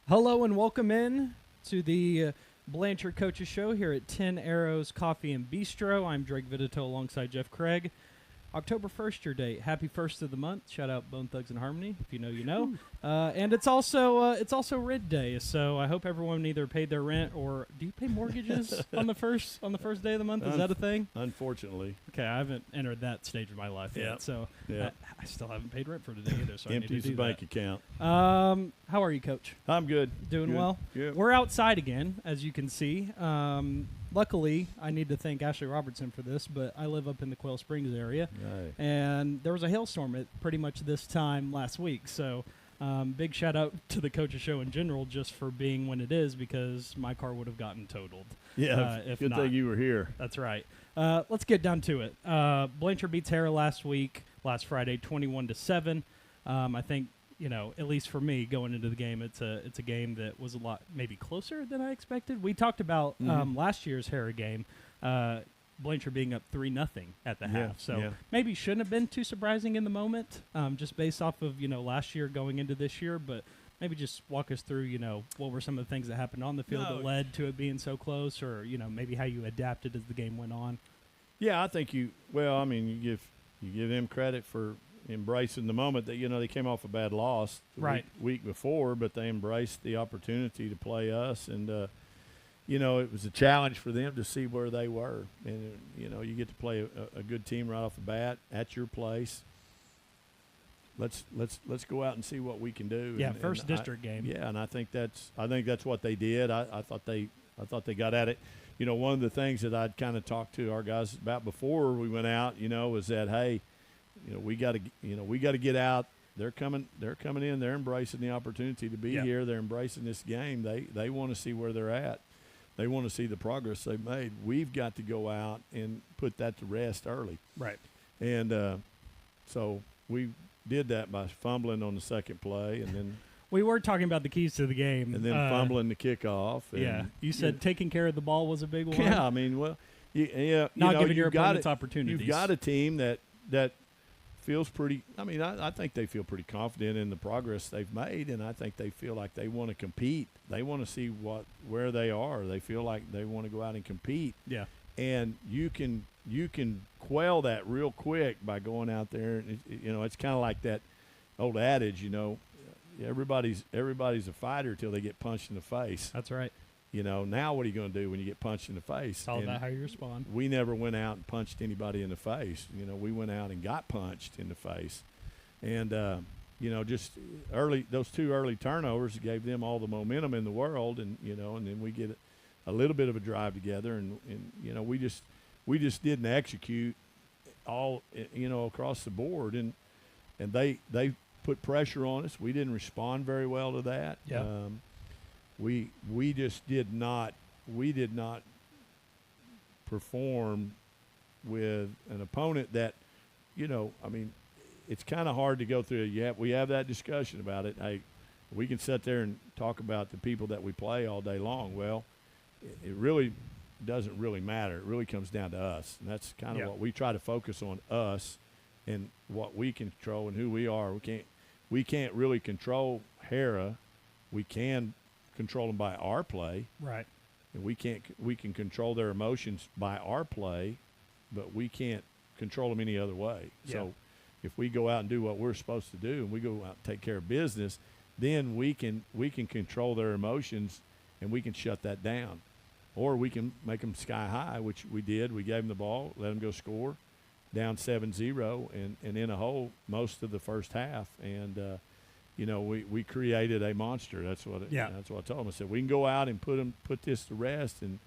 Hello and welcome in to the Blanchard Coaches Show here at 10 Arrows Coffee and Bistro. I'm Drake Vidito alongside Jeff Craig. October 1st, your date. Happy 1st of the month. Shout out Bone Thugs and Harmony. If you know, you know. And it's also Rid Day, so I hope everyone either paid their rent or do you pay mortgages on the first day of the month? Is that a thing? Unfortunately. Okay, I haven't entered that stage of my life yet, so I still haven't paid rent for today either. So I need to Empties do the bank account. that. How are you, Coach? I'm good. Doing Good. well? Good. We're outside again, as you can see. Luckily, I need to thank Ashley Robertson for this, but I live up in the Quail Springs area, Right. and there was a hailstorm at pretty much this time last week. So big shout out to the Coaches Show in general just for being when it is, because my car would have gotten totaled. Yeah, if good not. thing you were here. That's right. Let's get down to it. Blanchard beats Hara last Friday, 21-7. I think, at least for me going into the game, it's a game that was a lot maybe closer than I expected. We talked about last year's Hara game, Blanchard being up 3-0 at the half. So maybe shouldn't have been too surprising in the moment, just based off of, last year going into this year. But maybe just walk us through, what were some of the things that happened on the field that led to it being so close, or, maybe how you adapted as the game went on. Yeah, I think you give them credit for embracing the moment that, they came off a bad loss the week before, but they embraced the opportunity to play us. And, it was a challenge for them to see where they were. And, you get to play a good team right off the bat at your place. Let's go out and see what we can do. Yeah, first district game. Yeah, and I think that's what they did. I thought they got at it. One of the things that I'd kind of talked to our guys about before we went out, was that, hey, we got to get out. They're coming in. They're embracing the opportunity to be here. They're embracing this game. They want to see where they're at. They want to see the progress they've made. We've got to go out and put that to rest early. Right. And so we did that by fumbling on the second play, and then we were talking about the keys to the game, and then fumbling the kickoff. And, you said taking care of the ball was a big one. Yeah, I mean, well, not giving your opponents opportunities. You've got a team that feels pretty. I mean, I think they feel pretty confident in the progress they've made, and I think they feel like they want to compete. They want to see where they are. They feel like they want to go out and compete. Yeah, and you can quell that real quick by going out there. And it's kind of like that old adage. Everybody's a fighter till they get punched in the face. That's right. Now what are you going to do when you get punched in the face? It's all about how you respond. We never went out and punched anybody in the face. We went out and got punched in the face. And, just those two early turnovers gave them all the momentum in the world. And, and then we get a little bit of a drive together. And we just didn't execute all, across the board. And they put pressure on us. We didn't respond very well to that. Yeah. We just did not perform with an opponent that, it's kind of hard to go through. We have that discussion about it. Hey, we can sit there and talk about the people that we play all day long. Well, it really doesn't really matter. It really comes down to us, and that's kind of what we try to focus on, us and what we can control and who we are. We can't really control Hara. We can control them by our play, right? And we can control their emotions by our play, but we can't control them any other way. Yeah. So if we go out and do what we're supposed to do and we go out and take care of business, then we can control their emotions and we can shut that down, or we can make them sky high, which we did. We gave them the ball, let them go score, down 7-0 and in a hole most of the first half. And we created a monster. That's what I told them. I said we can go out and put this to rest and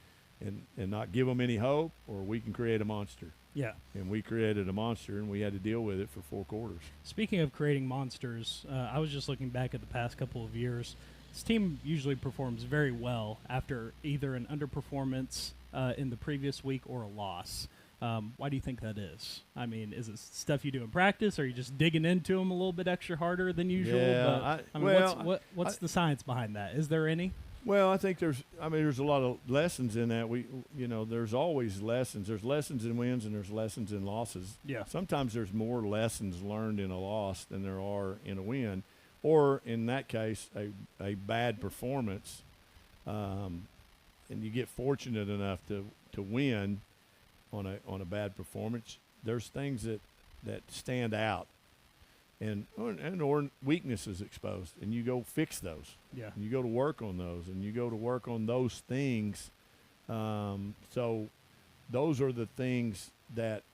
not give them any hope, or we can create a monster. Yeah. And we created a monster, and we had to deal with it for 4 quarters. Speaking of creating monsters, I was just looking back at the past couple of years. This team usually performs very well after either an underperformance in the previous week or a loss. Why do you think that is? I mean, is it stuff you do in practice? Are you just digging into them a little bit extra harder than usual? Yeah, what's the science behind that? Is there any? Well, I think there's a lot of lessons in that. There's always lessons. There's lessons in wins and there's lessons in losses. Yeah. Sometimes there's more lessons learned in a loss than there are in a win, or in that case, a bad performance, and you get fortunate enough to win on a bad performance. There's things that stand out, and or weaknesses exposed, and you go fix those. Yeah. And you go to work on those, and you go to work on those things. So those are the things that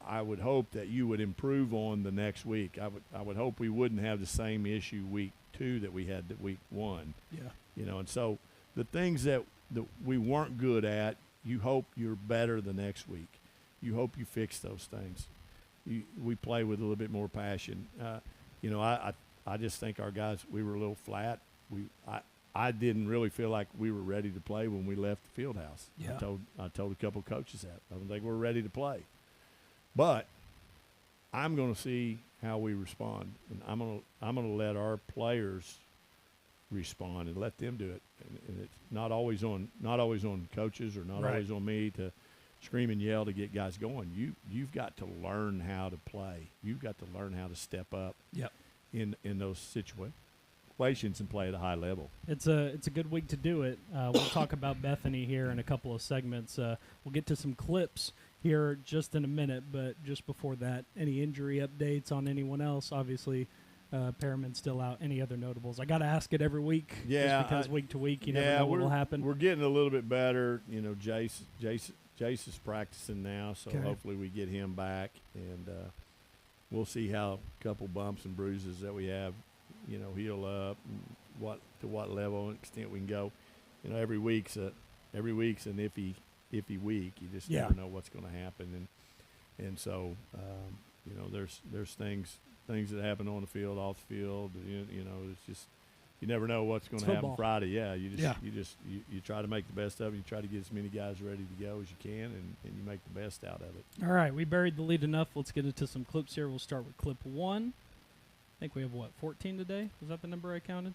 I would hope that you would improve on the next week. I would hope we wouldn't have the same issue week 2 that we had week 1. Yeah. And so the things that we weren't good at, you hope you're better the next week. You hope you fix those things. We play with a little bit more passion. I just think our guys, we were a little flat. I didn't really feel like we were ready to play when we left the field house. Yeah. I told a couple of coaches that. I don't think we're ready to play. But I'm going to see how we respond, and I'm going to let our players respond and let them do it. And it's not always on coaches or not Right. always on me to scream and yell to get guys going. You've got to learn how to play. You've got to learn how to step up Yep. in those situations and play at a high level. It's a good week to do it. We'll talk about Bethany here in a couple of segments. We'll get to some clips here just in a minute, but just before that, any injury updates on anyone else? Obviously, Perriman's still out. Any other notables? I got to ask it every week. Yeah, just because week to week, you never know what will happen. We're getting a little bit better. Jace is practicing now, so Okay. hopefully we get him back, and we'll see how a couple bumps and bruises that we have, heal up, and to what level and extent we can go. Every week's an iffy week. You just Yeah. never know what's going to happen, and so there's things that happen on the field, off the field. It's just you never know what's going It's to happen football. Friday. Yeah, you Yeah. try to make the best of it. You try to get as many guys ready to go as you can, and you make the best out of it. All right, we buried the lead enough. Let's get into some clips here. We'll start with clip 1. I think we have, 14 today? Was that the number I counted?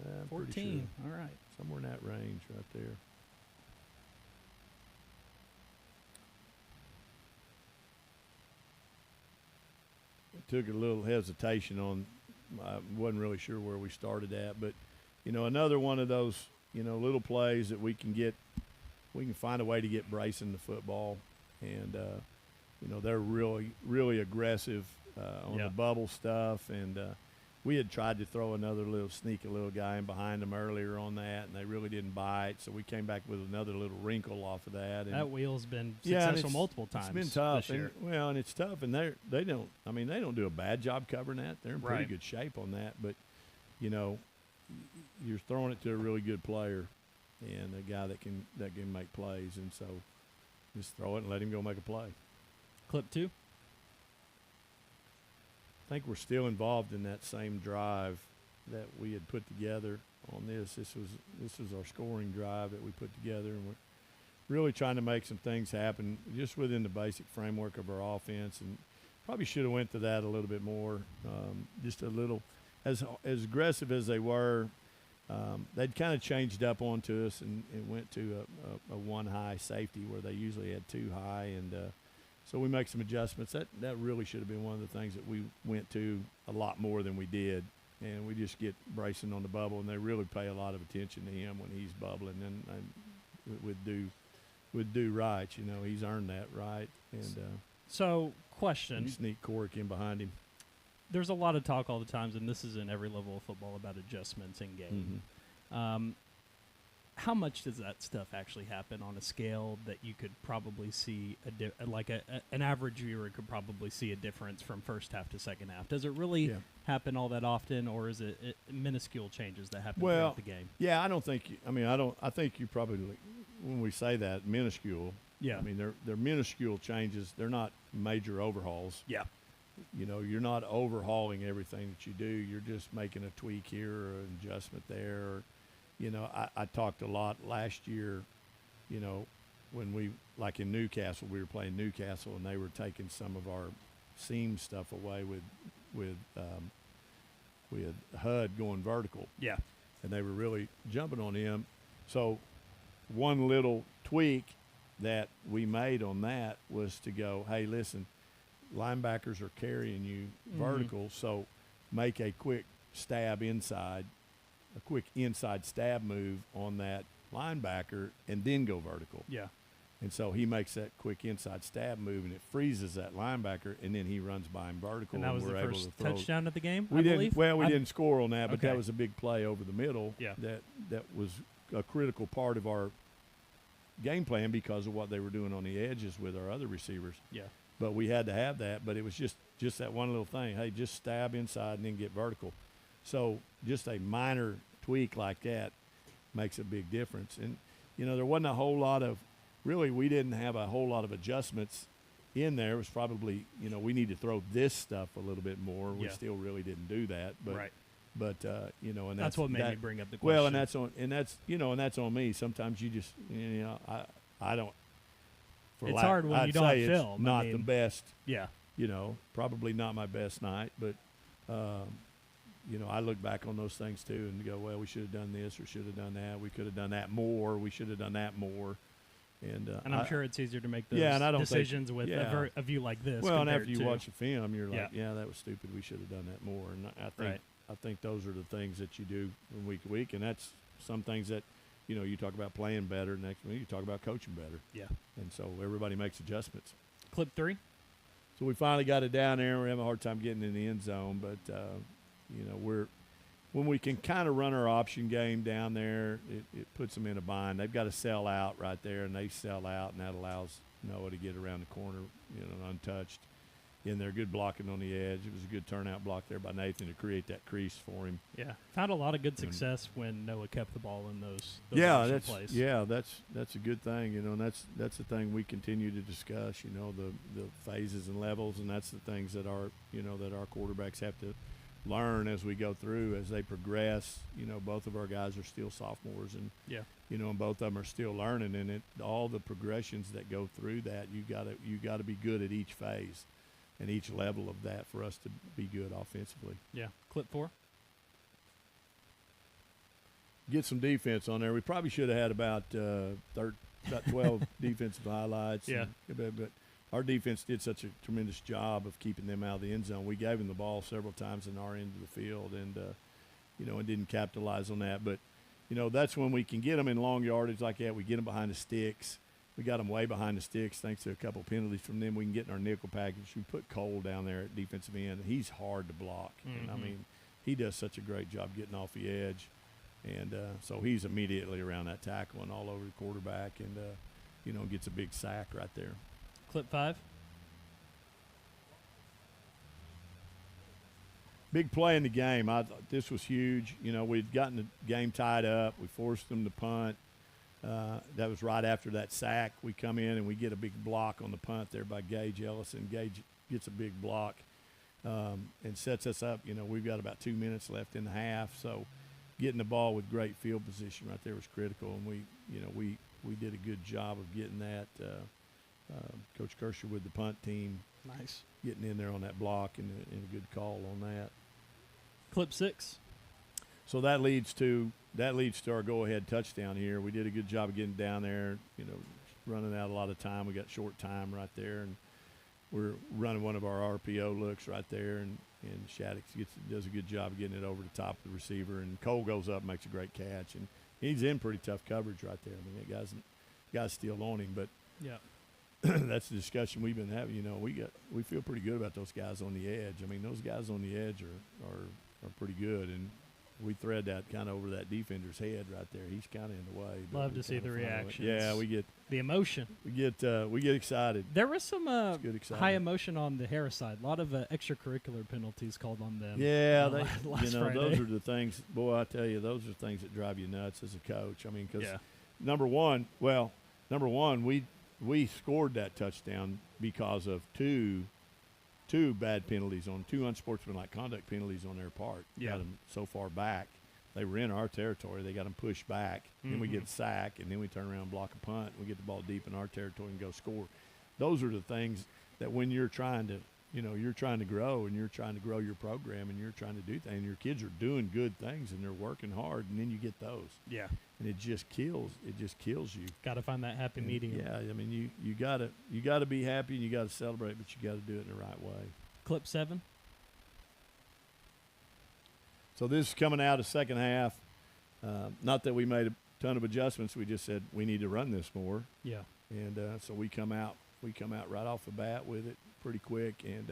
I'm pretty 14. sure. All right. Somewhere in that range right there. It took a little hesitation on. I wasn't really sure where we started at, but another one of those little plays that we can find a way to get Bryson the football, and they're really really aggressive on Yeah. the bubble stuff, and we had tried to throw another sneak a little guy in behind them earlier on that, and they really didn't bite. So we came back with another little wrinkle off of that. And That wheel's been yeah, and successful multiple times. It's been tough, this year. and it's tough, and they don't do a bad job covering that. They're in pretty Right. good shape on that, but you're throwing it to a really good player and a guy that can make plays, and so just throw it and let him go make a play. Clip 2. I think we're still involved in that same drive that we had put together on this. This was our scoring drive that we put together, and we're really trying to make some things happen just within the basic framework of our offense, and probably should have went to that a little bit more. Just a little, as aggressive as they were, they'd kind of changed up onto us and went to a one high safety where they usually had two high, and so we make some adjustments. That really should have been one of the things that we went to a lot more than we did. And we just get Bryson on the bubble, and they really pay a lot of attention to him when he's bubbling, and with due right. He's earned that right. And So, question. you sneak Cork in behind him. There's a lot of talk all the times, and this is in every level of football, about adjustments in game. How much does that stuff actually happen on a scale that you could probably see an average viewer could probably see a difference from first half to second half? Does it really Yeah. happen all that often, or is it minuscule changes that happen Well, throughout the game? Yeah, I don't think. I think you probably, when we say that, minuscule. Yeah. I mean, they're minuscule changes. They're not major overhauls. Yeah. You're not overhauling everything that you do. You're just making a tweak here or an adjustment there. Or, I talked a lot last year, when we, like in Newcastle, we were playing Newcastle, and they were taking some of our seam stuff away with HUD going vertical. Yeah. And they were really jumping on him. So one little tweak that we made on that was to go, hey, listen, linebackers are carrying you vertical, so make a quick stab inside, a quick inside stab move on that linebacker, and then go vertical. Yeah. And so he makes that quick inside stab move, and it freezes that linebacker, and then he runs by him vertical. And that was we're the able first to throw. touchdown of the game, We I didn't. believe? Well, we didn't score on that, but Okay. that was a big play over the middle. Yeah. That was a critical part of our game plan because of what they were doing on the edges with our other receivers. Yeah. But we had to have that. But it was just that one little thing. Hey, just stab inside and then get vertical. So just a minor tweak like that makes a big difference. And there wasn't a whole lot of. Really, we didn't have a whole lot of adjustments in there. It was probably, we need to throw this stuff a little bit more. We Yeah. still really didn't do that. But, Right. But and That's what made me bring up the question. well, and that's on me. Sometimes you just, I don't. It's hard when I'd you don't say it's film. not the best. Yeah. Probably not my best night, but. I look back on those things too and go, well, we should have done this or should have done that. We could have done that more. We should have done that more. And I'm sure it's easier to make those and I don't decisions think, with a view like this. Well, and after compared you to- watch the film, you're like, Yeah. that was stupid. We should have done that more. And Right. I think those are the things that you do from week to week. And that's some things that, you talk about playing better. Next week, you talk about coaching better. Yeah. And so everybody makes adjustments. Clip 3. So we finally got it down there. We're having a hard time getting in the end zone, but when we can kind of run our option game down there, it puts them in a bind. They've got to sell out right there, and they sell out, and that allows Noah to get around the corner, untouched. In there, good blocking on the edge. It was a good turnout block there by Nathan to create that crease for him. Yeah. Found a lot of good success when Noah kept the ball in those Yeah, option that's plays. that's a good thing, and that's the thing we continue to discuss. The phases and levels, and that's the things that our quarterbacks have to learn as we go through, as they progress. Both of our guys are still sophomores, and Yeah. and both of them are still learning. And all the progressions that go through that, you got to be good at each phase and each level of that for us to be good offensively. Yeah. Clip 4. Get some defense on there. We probably should have had about 12 defensive highlights. Yeah. But our defense did such a tremendous job of keeping them out of the end zone. We gave them the ball several times in our end of the field, and and didn't capitalize on that. But that's when we can get them in long yardage like that. We get them behind the sticks. We got them way behind the sticks thanks to a couple penalties from them. We can get in our nickel package. We put Cole down there at defensive end. He's hard to block. And, Mhm. he does such a great job getting off the edge. And so he's immediately around that tackle and all over the quarterback and, gets a big sack right there. Clip 5. Big play in the game. I thought this was huge. We'd gotten the game tied up. We forced them to punt. That was right after that sack. We come in and we get a big block on the punt there by Gage Ellison. Gage gets a big block and sets us up. We've got about 2 minutes left in the half, so getting the ball with great field position right there was critical. And we did a good job of getting that. Coach Kershaw with the punt team Nice. getting in there on that block and a good call on that. Clip 6. So that leads to our go-ahead touchdown here. We did a good job of getting down there, running out a lot of time. We got short time right there, and we're running one of our RPO looks right there, and Shattuck does a good job of getting it over the top of the receiver, and Cole goes up and makes a great catch, and he's in pretty tough coverage right there. That guy's still on him, but Yeah. that's the discussion we've been having. We feel pretty good about those guys on the edge. Those guys on the edge are pretty good, and we thread that kind of over that defender's head right there. He's kind of in the way. but Love we to see kinda the find a way. reactions. Yeah, we The emotion. get excited. There was some good excitement. high emotion on the Harris side. A lot of extracurricular penalties called on them. Yeah, last those Friday. are the things. Boy, I tell you, those are things that drive you nuts as a coach. Because Yeah. number one, we scored that touchdown because of two bad penalties on two unsportsmanlike conduct penalties on their part. Yeah. Got them so far back. They were in our territory. They got them pushed back. Then we get a sack, and then we turn around and block a punt. We get the ball deep in our territory and go score. Those are the things that when you're trying to, you're trying to grow and you're trying to grow your program and you're trying to do things, and your kids are doing good things and they're working hard, and then you get those. Yeah. And it just kills you. Got to find that happy medium. Yeah, you gotta be happy and you gotta celebrate, but you gotta do it in the right way. Clip 7. So this is coming out of second half. Not that we made a ton of adjustments. We just said we need to run this more. Yeah. And so we come out right off the bat with it pretty quick and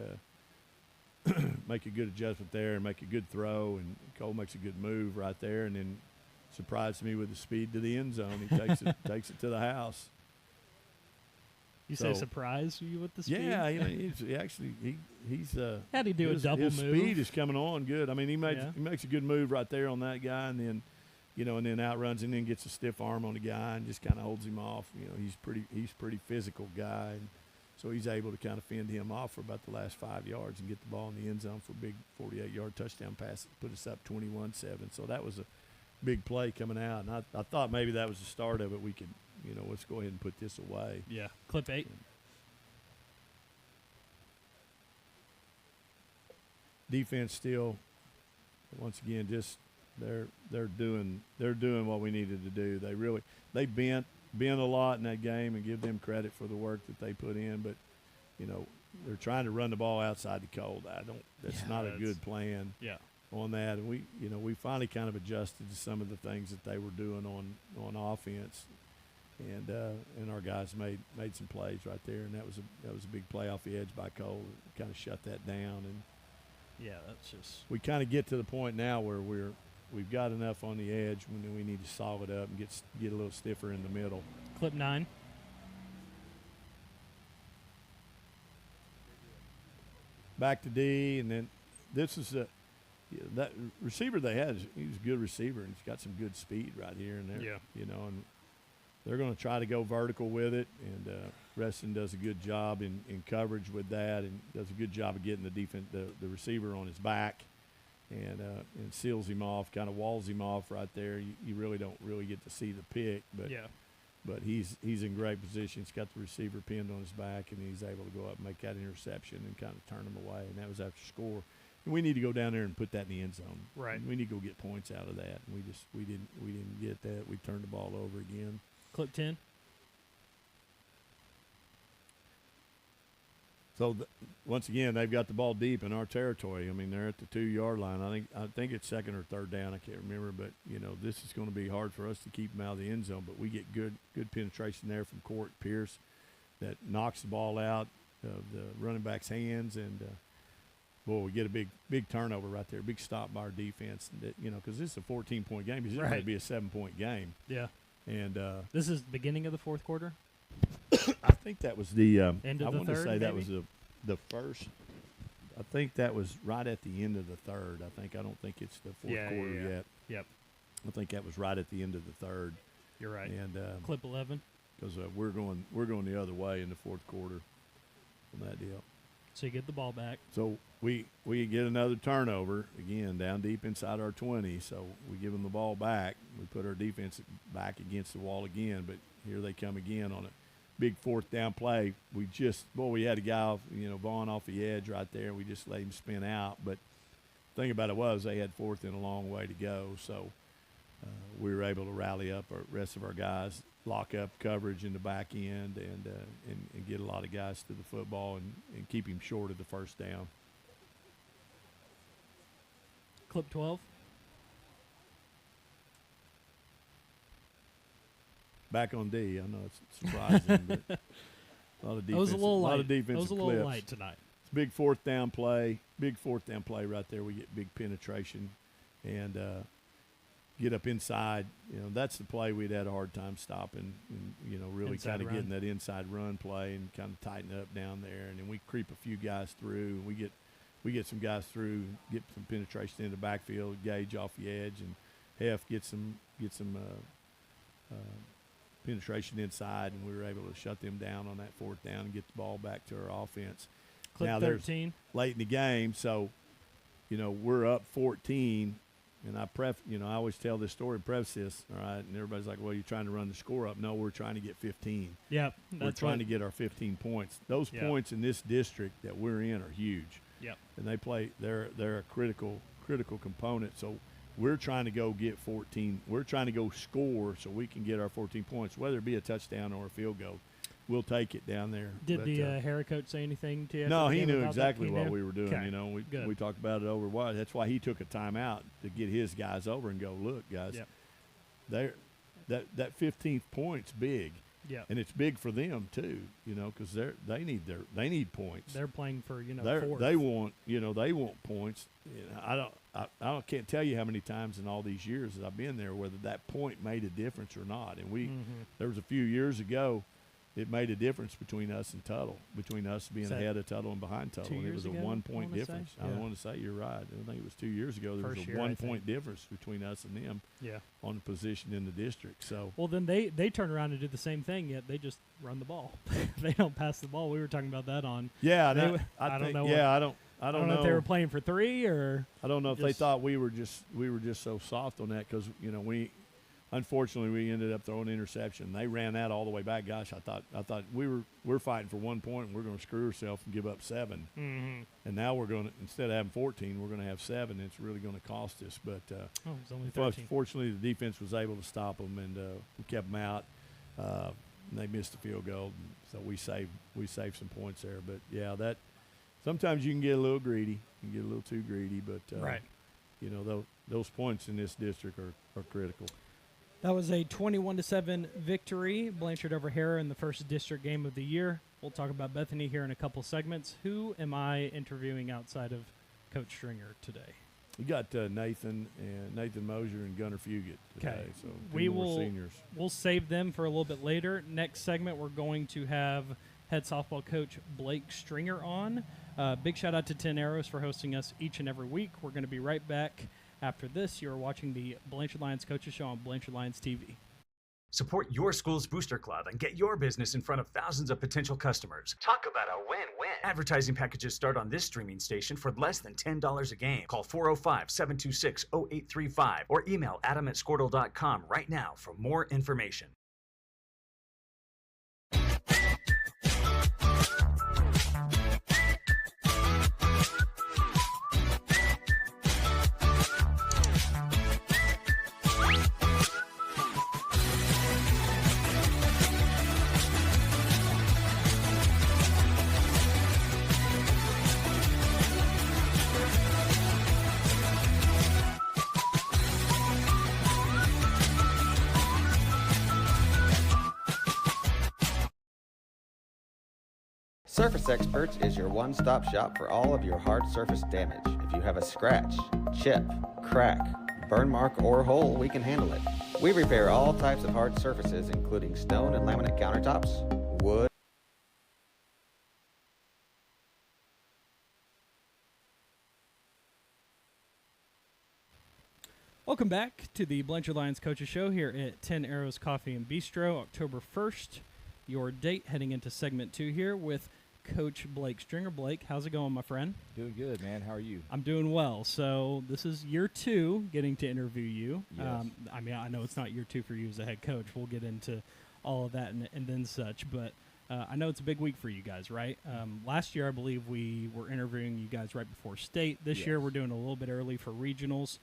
make a good adjustment there and make a good throw. And Cole makes a good move right there and then surprised me with the speed to the end zone. He takes it to the house. You say surprise you with the speed? Yeah, he's how'd he do his, a double his move? speed is coming on good. I mean, he makes a good move right there on that guy, and then, and then outruns and then gets a stiff arm on the guy and just kind of holds him off. He's pretty physical guy, and so he's able to kind of fend him off for about the last 5 yards and get the ball in the end zone for a big 48-yard touchdown pass that put us up 21-7. So that was a big play coming out, and I thought maybe that was the start of it. We could, let's go ahead and put this away. Yeah, clip 8. Defense still, once again, just they're doing what we needed to do. They bent a lot in that game, and give them credit for the work that they put in. But they're trying to run the ball outside the cold. That's not a good plan. Yeah. On that, and we finally kind of adjusted to some of the things that they were doing on offense, and our guys made some plays right there, and that was a big play off the edge by Cole. Kind of shut that down, and that's just we kind of get to the point now where we've got enough on the edge when we need to solve it up and get a little stiffer in the middle. Clip 9. Back to D, and then this is that receiver they had. He's a good receiver, and he's got some good speed right here and there. Yeah. And they're going to try to go vertical with it, and Reston does a good job in coverage with that, and does a good job of getting the receiver on his back, and seals him off, kind of walls him off right there. You really don't get to see the pick, but he's in great position. He's got the receiver pinned on his back, and he's able to go up and make that interception and kind of turn him away, and that was after score. And we need to go down there and put that in the end zone. Right. We need to go get points out of that. And we didn't get that. We turned the ball over again. Clip 10. So once again, they've got the ball deep in our territory. I mean, they're at the 2-yard line. I think it's second or third down. I can't remember, but this is going to be hard for us to keep them out of the end zone. But we get good penetration there from Court Pierce that knocks the ball out of the running back's hands, and we get a big turnover right there, big stop by our defense. That because this is a 14-point game. It's going to be a 7-point game. Yeah. And this is the beginning of the fourth quarter. I think that was the end of I the want to third, say that maybe? was the first. I think that was right at the end of the third. I don't think it's the fourth quarter yet. Yep. I think that was right at the end of the third. You're right. And Clip 11. because we're going the other way in the fourth quarter on that deal. So you get the ball back. So we get another turnover again down deep inside our 20. So we give them the ball back. We put our defense back against the wall again. But here they come again on a big fourth down play. We had a guy off, Vaughn off the edge right there. We just let him spin out. But the thing about it was they had fourth and a long way to go. So we were able to rally up our rest of our guys, lock up coverage in the back end, and get a lot of guys to the football and keep him short of the first down. Clip 12. Back on D. I know it's surprising, but a lot of defense. That was a little light. Lot of defensive That was a little clips. light tonight. It's a big fourth down play. Big fourth down play right there. We get big penetration and get up inside. That's the play we'd had a hard time stopping, and really Inside kind of run. getting that inside run play and kind of tighten up down there. And then we creep a few guys through, and we get some guys through, get some penetration in the backfield, Gage off the edge, and Hef get some penetration inside, and we were able to shut them down on that fourth down and get the ball back to our offense. Clip Now 13. Late in the game, so we're up 14. And I always tell this story, preface this, all right, and everybody's like, well, you're trying to run the score up. No, we're trying to get 15. Yep. We're trying to get our 15 points. Those points in this district that we're in are huge. Yep. And they're a critical component. So we're trying to go get 14. We're trying to go score so we can get our 14 points, whether it be a touchdown or a field goal. we'll take it down there. Did But, the Hera coach say anything to you? no, after the he game knew about that? exactly He what knew? we were doing. Okay. You know, Good. we talked about it over why. That's why he took a timeout to get his guys over and go, look, guys, Yep. that 15th point's big. Yeah. And it's big for them too, you know, because they need points. They're playing for fourth. They want points. You know, I can't tell you how many times in all these years that I've been there whether that point made a difference or not. And there was a few years ago, it made a difference between us and Tuttle, between us being ahead of Tuttle and behind Tuttle. 2 And it years was a ago, 1 I point wanna say? difference. Yeah. I want to say you're right. I think it was 2 years ago. There First was a year, I 1 think. point difference between us and them Yeah. on the position in the district. So Well, then they turn around and do the same thing. Yet they just run the ball. They don't pass the ball. We were talking about that on. yeah, They I w- I don't think, know yeah, what- I I don't don't know know if they were playing for three or. I don't know if they just- thought we were just so soft on that because unfortunately we ended up throwing an interception. They ran that all the way back. Gosh, I thought we're fighting for 1 point and we're going to screw ourselves and give up 7. Mm-hmm. And now we're going to, instead of having 14, we're going to have 7. It's really going to cost us. But Oh, it was only 13. fortunately, the defense was able to stop them and we kept them out. And they missed the field goal, so we saved some points there. But yeah, that sometimes you can get a little greedy, you can get a little too greedy. But Right. you know, those points in this district are critical. That was a 21-7 victory, Blanchard over Hera in the first district game of the year. We'll talk about Bethany here in a couple segments. Who am I interviewing outside of Coach Stringer today? You got Nathan Mosier and Gunnar Fugit today. Okay. So We two more will- seniors. We'll save them for a little bit later. Next segment, we're going to have head softball coach Blake Stringer on. Big shout out to 10 Arrows for hosting us each and every week. We're going to be right back after this. You're watching the Blanchard Lions Coaches Show on Blanchard Lions TV. Support your school's booster club and get your business in front of thousands of potential customers. Talk about a win-win. Advertising packages start on this streaming station for less than $10 a game. Call 405-726-0835 or email adam@squirtle.com right now for more information. Surface Experts is your one-stop shop for all of your hard surface damage. If you have a scratch, chip, crack, burn mark, or hole, we can handle it. We repair all types of hard surfaces, including stone and laminate countertops, wood. Welcome back to the Blanchard Lions Coaches Show here at 10 Arrows Coffee and Bistro, October 1st. Your date heading into segment 2 here with Coach Blake Stringer. Blake, how's it going, my friend? Doing good, man. How are you? I'm doing well. So this is year 2 getting to interview you. Yes. I mean, I know it's not year 2 for you as a head coach. We'll get into all of that and then such. But I know it's a big week for you guys, right? Last year, I believe we were interviewing you guys right before state. This year, Yes. we're doing a little bit early for regionals.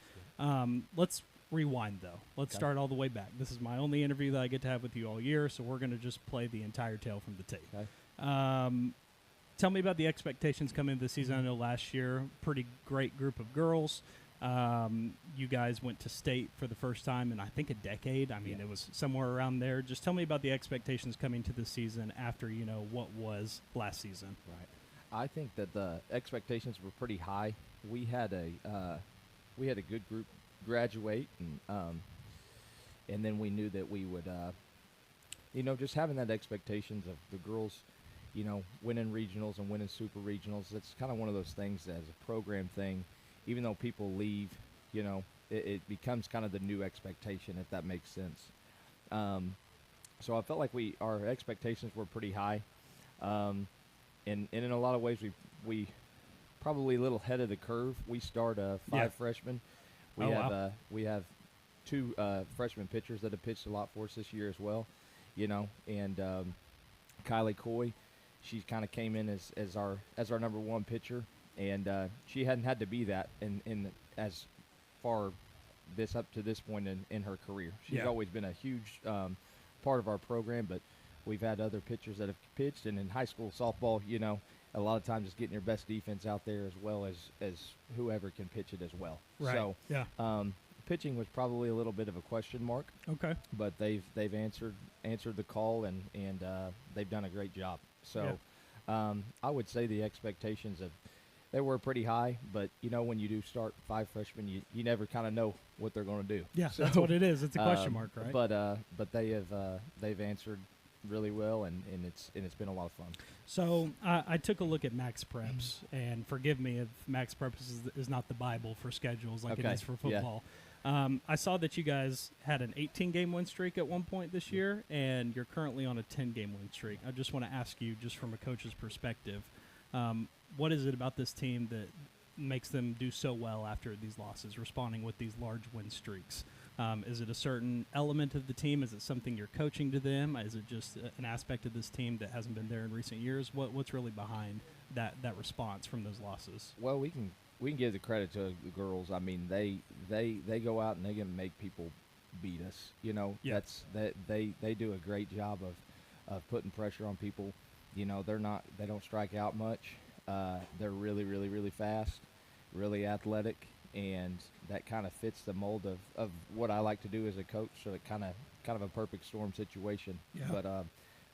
Let's rewind, though. Let's Okay. start all the way back. This is my only interview that I get to have with you all year, so we're going to just play the entire tale from the tape. Okay. Tell me about the expectations coming into the season. I know last year, pretty great group of girls. You guys went to state for the first time in, I think, a decade. I mean, Yeah. it was somewhere around there. Just tell me about the expectations coming to the season after, what was last season. Right. I think that the expectations were pretty high. We had a good group graduate, and then we knew that we would, just having that expectations of the girls, winning regionals and winning super regionals. It's kind of one of those things as a program thing. Even though people leave, it becomes kind of the new expectation, if that makes sense. So I felt like our expectations were pretty high, and in a lot of ways we probably a little ahead of the curve. We start 5 freshmen. We have 2 freshman pitchers that have pitched a lot for us this year as well, and Kylie Coy, she kind of came in as our number 1 pitcher, and she hadn't had to be that in as far up to this point in her career. She's Yeah. always been a huge part of our program, but we've had other pitchers that have pitched, and in high school softball, a lot of times it's getting your best defense out there as well as whoever can pitch it as well. Right. So, Yeah. pitching was probably a little bit of a question mark, Okay. but they've answered the call, and they've done a great job. So, I would say the expectations they were pretty high, but when you do start 5 freshmen, you never kind of know what they're going to do. Yeah, So, that's what it is. It's a question mark, right? But they've answered really well, and it's been a lot of fun. So I took a look at Max Preps, and forgive me if Max Preps is not the Bible for schedules like it Okay, is for yeah. football. I saw that you guys had an 18-game win streak at one point this year, and you're currently on a 10-game win streak. I just want to ask you, just from a coach's perspective, what is it about this team that makes them do so well after these losses, responding with these large win streaks? Is it a certain element of the team? Is it something you're coaching to them? Is it just an aspect of this team that hasn't been there in recent years? What's really behind that response from those losses? Well, we can give the credit to the girls. I mean, they go out and they can make people beat us. Yeah. They do a great job of putting pressure on people. They don't strike out much. They're really, really, really fast, really athletic, and that kind of fits the mold of what I like to do as a coach. So it kind of a perfect storm situation. Yeah. But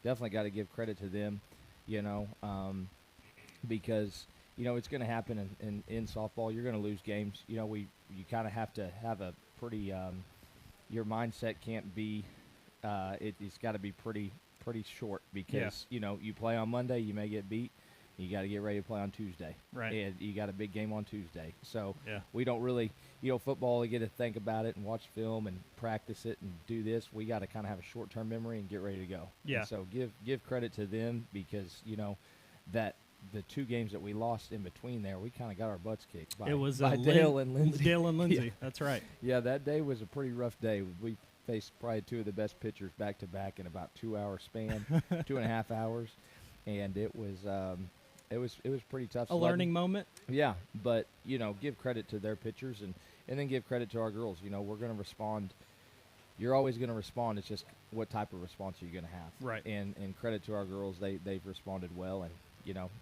definitely got to give credit to them, because it's going to happen in softball. You're going to lose games. You kind of have to have a pretty your mindset can't be it's got to be pretty short, because you play on Monday, you may get beat. You got to get ready to play on Tuesday. Right. And you got a big game on Tuesday. So Yeah. we don't really, football, you get to think about it and watch film and practice it and do this. We got to kind of have a short-term memory and get ready to go. Yeah. And so give credit to them, because, that the 2 games that we lost in between there, we kind of got our butts kicked by, It was by Dale and Lindsay. Dale and Lindsay. Yeah. That's right. Yeah, that day was a pretty rough day. We faced probably 2 of the best pitchers back-to-back in about 2-hour span, 2.5 hours. And it was pretty tough. A learning moment. Yeah, but give credit to their pitchers, and then give credit to our girls. We're going to respond. You're always going to respond. It's just what type of response are you going to have. Right. And credit to our girls. They've responded well, and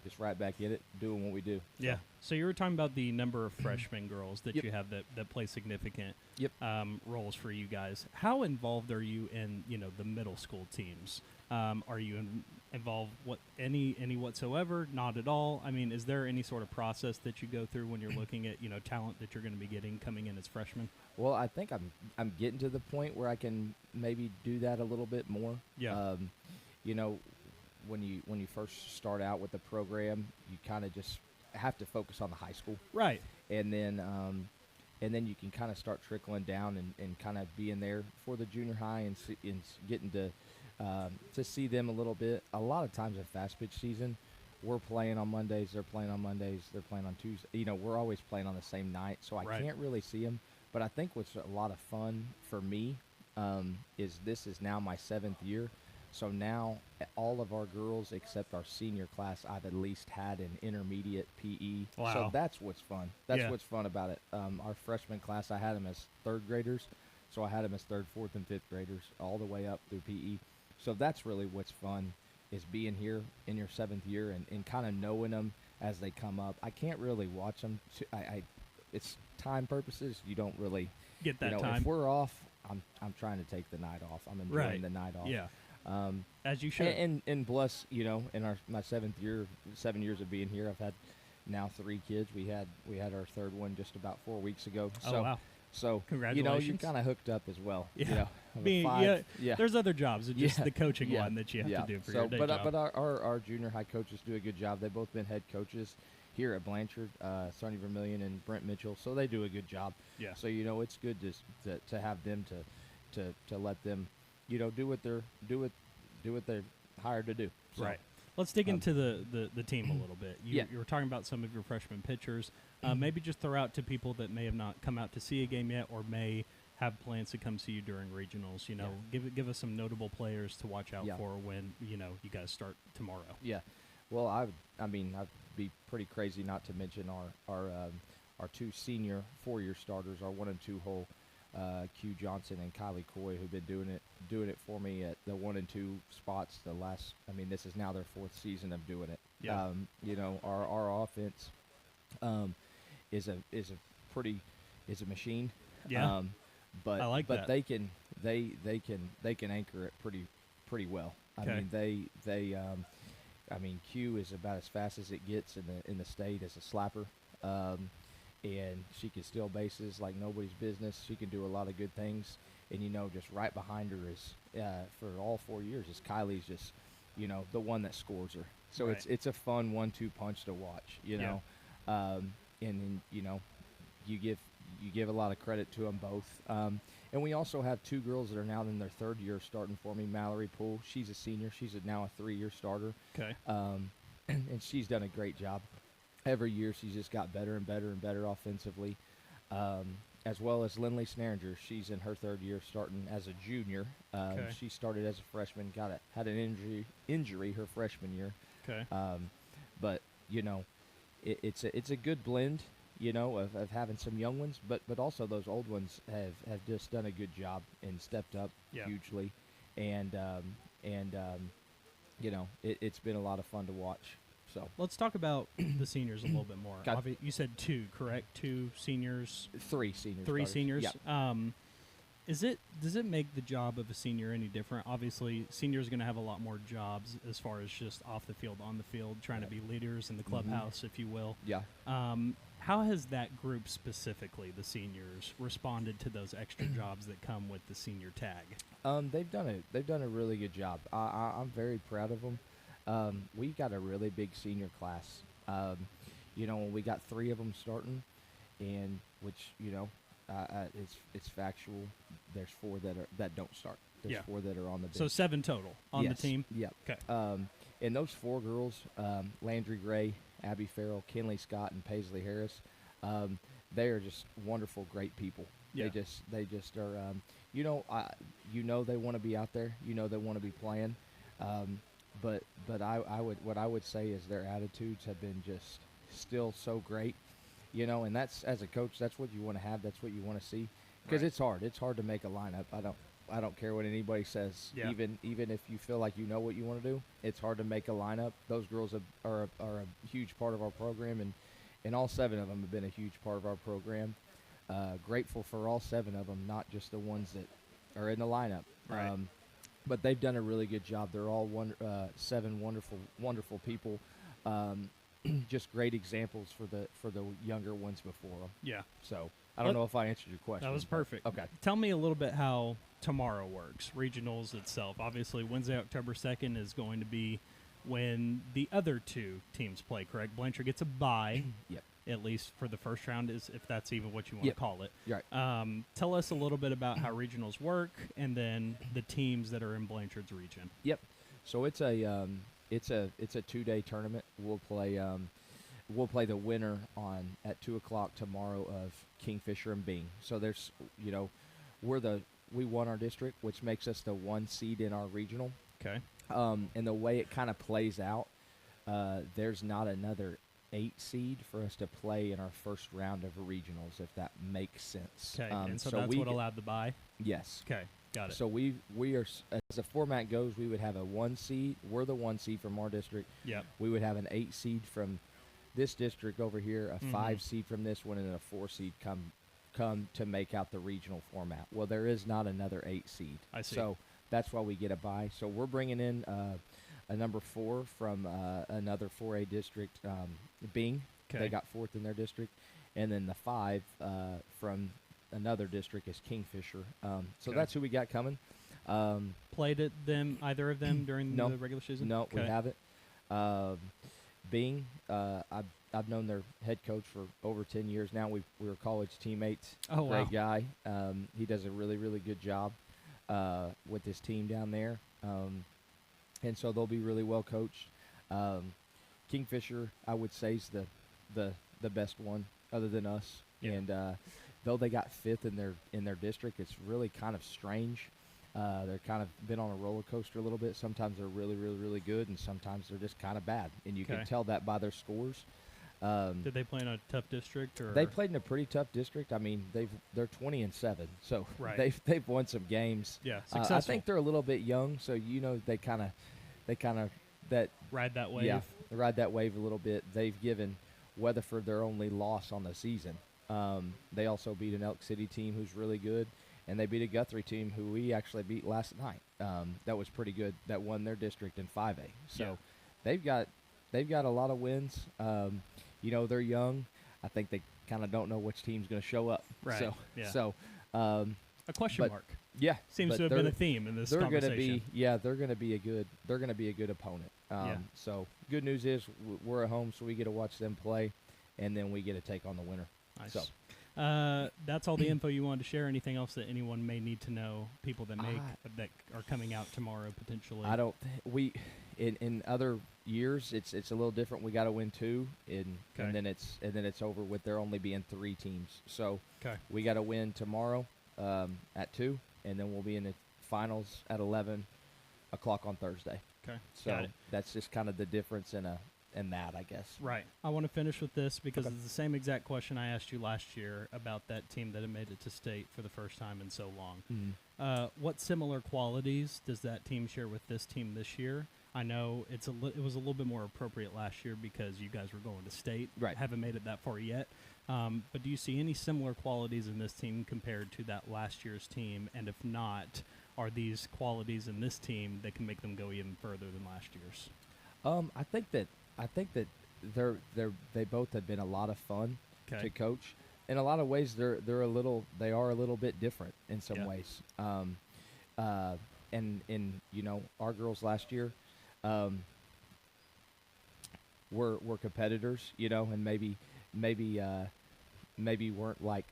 just right back in it, doing what we do. Yeah. So you were talking about the number of freshman girls that Yep. you have that play significant Yep. roles for you guys. How involved are you in the middle school teams? Are you involved any whatsoever? Not at all. I mean, is there any sort of process that you go through when you're looking at talent that you're going to be getting coming in as freshmen? Well, I think I'm getting to the point where I can maybe do that a little bit more. Yeah. When you first start out with the program, you kind of just have to focus on the high school, Right. and then you can kind of start trickling down and kind of being there for the junior high and getting to see them a little bit. A lot of times in fast pitch season, we're playing on Mondays, they're playing on Mondays, they're playing on Tuesday. We're always playing on the same night, so I Right. can't really see them. But I think what's a lot of fun for me is this is now my 7th year. So now all of our girls except our senior class, I've at least had an intermediate PE. Wow. So that's what's fun. That's Yeah. what's fun about it. Our freshman class, I had them as 3rd graders. So I had them as 3rd, 4th, and 5th graders all the way up through PE. So that's really what's fun, is being here in your 7th year and kind of knowing them as they come up. I can't really watch them. It's time purposes. You don't really Get that time. If we're off, I'm trying to take the night off. I'm enjoying Right. the night off. Yeah. As you should. And plus, in my 7th year, 7 years of being here, I've had now 3 kids. We had our 3rd one just about 4 weeks ago. Oh, So, wow. So Congratulations. you're kind of hooked up as well. Yeah. With Being- 5, yeah. There's other jobs. It's just Yeah. the coaching Yeah. one that you have Yeah. to do for So, your day but job. but our junior high coaches do a good job. They've both been head coaches here at Blanchard, Sonny Vermillion and Brent Mitchell. So they do a good job. Yeah. So it's good to have them to let them do what they're hired to do. So, Right. Let's dig into the team a little bit. You Yeah. were talking about some of your freshman pitchers. Maybe just throw out to people that may have not come out to see a game yet, or may have plans to come see you during regionals. Give us some notable players to watch out Yeah. for when you guys start tomorrow. Yeah. Well, I'd be pretty crazy not to mention our 2 senior 4-year starters, our 1 and 2 hole. Q Johnson and Kylie Coy, who've been doing it for me at the 1 and 2 spots. This is now their 4th season of doing it. Yeah. Our offense is a machine. Yeah. But I like that. they can anchor it pretty well. Okay. Q is about as fast as it gets in the state as a slapper. And she can steal bases like nobody's business. She can do a lot of good things. And, just right behind her is, for all 4 years, is Kylie's just, the one that scores her. So Right. it's a fun 1-2 punch to watch, Yeah. And then, you give a lot of credit to them both. And we also have 2 girls that are now in their 3rd year starting for me. Mallory Poole, she's a senior. She's now a 3-year starter. Okay. And she's done a great job. Every year she's just got better and better and better offensively, as well as Lindley Snaringer. She's in her 3rd year starting as a junior. Okay. She started as a freshman, had an injury her freshman year. Okay. But it's a good blend, of having some young ones, but also those old ones have just done a good job and stepped up Yeah. hugely, and it's been a lot of fun to watch. So Let's talk about the seniors a little bit more. Got- You said 2, correct? 2 seniors, 3 seniors. 3 starters. seniors. Yeah. Does it make the job of a senior any different? Obviously, seniors are going to have a lot more jobs as far as just off the field, on the field, trying to be leaders in the clubhouse, if you will. Yeah. How has that group specifically, the seniors, responded to those extra jobs that come with the senior tag? They've done a really good job. I'm very proud of them. We've got a really big senior class. We got 3 of them starting, and which it's factual. There's 4 that don't start. There's Yeah. 4 that are on the bench. So 7 total on Yes. the team? Yep. Okay. And those 4 girls, Landry Gray, Abby Farrell, Kinley Scott, and Paisley Harris, they are just wonderful, great people. Yeah. They just are. They want to be out there. They want to be playing. But what I would say is their attitudes have been just still so great. And that's, as a coach, that's what you want to have. That's what you want to see, because Right. it's hard. It's hard to make a lineup. I don't care what anybody says. Yeah. Even if you feel like you know what you want to do, it's hard to make a lineup. Those girls are a huge part of our program, and all 7 of them have been a huge part of our program. Grateful for all 7 of them, not just the ones that are in the lineup. Right. But they've done a really good job. They're all 7 wonderful people. Just great examples for the younger ones before them. Yeah. So I don't know if I answered your question. That was perfect. Okay. Tell me a little bit how tomorrow works, regionals itself. Obviously, Wednesday, October 2nd is going to be when the other 2 teams play, correct? Blanchard gets a bye, Yep. at least for the first round, if that's even what you want Yep. to call it. You're right. Tell us a little bit about how regionals work, and then the teams that are in Blanchard's region. Yep. So it's a 2-day tournament. We'll play the winner at 2:00 tomorrow of Kingfisher and Bing. So there's we won our district, which makes us the 1 seed in our regional. Okay. And the way it kind of plays out, there's not another 8 seed for us to play in our first round of regionals, if that makes sense. Okay. And so that's what allowed the bye? Yes. Okay. Got it. So we are, as the format goes, we would have a 1 seed. We're the 1 seed from our district. Yep. We would have an 8 seed from this district over here, a Mhm. 5 seed from this one, and then a 4 seed come to make out the regional format. Well, there is not another 8 seed. I see. So that's why we get a bye. So we're bringing in a number 4 from another 4A district, Bing. Okay. They got 4th in their district. And then the 5 from another district is Kingfisher. So Okay. that's who we got coming. Played at them, either of them, during No. the regular season? No, we Okay. haven't. Bing, I've known their head coach for over 10 years now. We were college teammates. Oh, wow. Great guy. He does a really, really good job with his team down there. And so they'll be really well coached. Kingfisher, I would say, is the best one other than us. Yeah. And though they got 5th in their district, it's really kind of strange. They're kind of been on a roller coaster a little bit. Sometimes they're really, really, really good, and sometimes they're just kind of bad. And you Okay. can tell that by their scores. Did they play in a tough district? Or They played in a pretty tough district. I mean, they're 20-7, so Right. they've won some games. Yeah, I successful. think they're a little bit young, so they kind of that ride that wave. yeah, they ride that wave a little bit. They've given Weatherford their only loss on the season. They also beat an Elk City team who's really good, and they beat a Guthrie team who we actually beat last night. That was pretty good. That won their district in 5A. So they've got a lot of wins. They're young. I think they kind of don't know which team's going to show up. Right. So Yeah. so A question but- mark. yeah, Seems but to have been they're- a theme in this they're conversation. they're going to be a good opponent. Yeah. So good news is we're at home, so we get to watch them play, and then we get to take on the winner. Nice. So That's all the info you wanted to share. Anything else that anyone may need to know? People that that are coming out tomorrow potentially. I don't. In other years, it's a little different. We got to win 2, and then it's over with there only being 3 teams. So Okay. we got to win tomorrow at 2, and then we'll be in the finals at 11 o'clock on Thursday. Okay. So Got it. that's just kind of the difference in that, I guess. Right. I want to finish with this because Okay. it's the same exact question I asked you last year about that team that had made it to state for the first time in so long. Mhm. What similar qualities does that team share with this team this year? I know it was a little bit more appropriate last year because you guys were going to state. Right. Haven't made it that far yet. But do you see any similar qualities in this team compared to that last year's team? And if not, are these qualities in this team that can make them go even further than last year's? I think that they both have been a lot of fun Okay. to coach. In a lot of ways, they are a little bit different in some Yeah. ways. And our girls last year were competitors, and maybe weren't like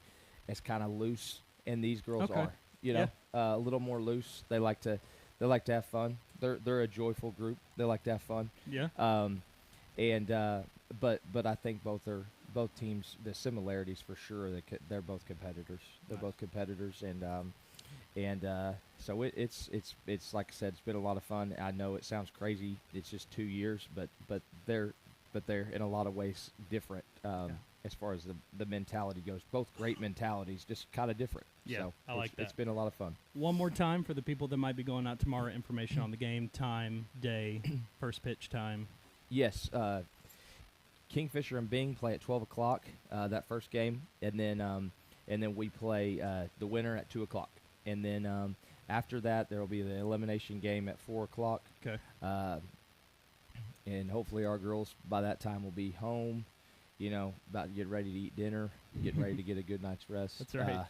as kind of loose, and these girls Okay. are, a little more loose. They like to have fun. They're a joyful group. They like to have fun. Yeah. But I think both teams, the similarities for sure. They're both competitors. They're Nice. both competitors, and so it's like I said, it's been a lot of fun. I know it sounds crazy. It's just 2 years, but they're in a lot of ways different as far as the mentality goes. Both great mentalities, just kind of different. Yeah, so I like It's that. been a lot of fun. One more time for the people that might be going out tomorrow, information on the game, time, day, first pitch time. Yes, Kingfisher and Bing play at 12 o'clock that first game, and then we play the winner at 2 o'clock, and then after that there will be the elimination game at 4 o'clock. Okay. And hopefully our girls by that time will be home, about to get ready to eat dinner, getting ready to get a good night's rest. That's right.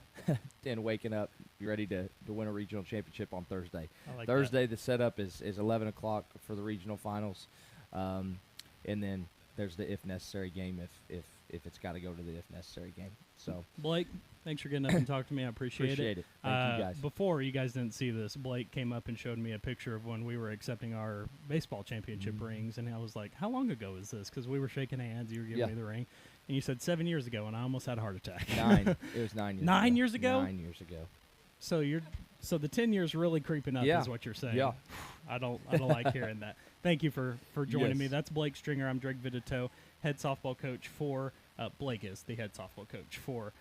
And waking up, be ready to win a regional championship on Thursday. I like Thursday, the setup is 11 o'clock for the regional finals, and then there's the if necessary game if it's got to go to the if necessary game. So that. Blake, thanks for getting up and talking to me. I appreciate it. Thank you guys. Before, you guys didn't see this, Blake came up and showed me a picture of when we were accepting our baseball championship rings, and I was like, how long ago is this? Because we were shaking hands, you were giving Yeah. me the ring, and you said 7 years ago, and I almost had a heart attack. 9. It was 9 years. 9 years ago? 9 years ago. So the 10 years really creeping up Yeah. is what you're saying. Yeah. I don't like hearing that. Thank you for joining Yes. me. That's Blake Stringer. I'm Drake Vidito, head softball coach for Blake is the head softball coach for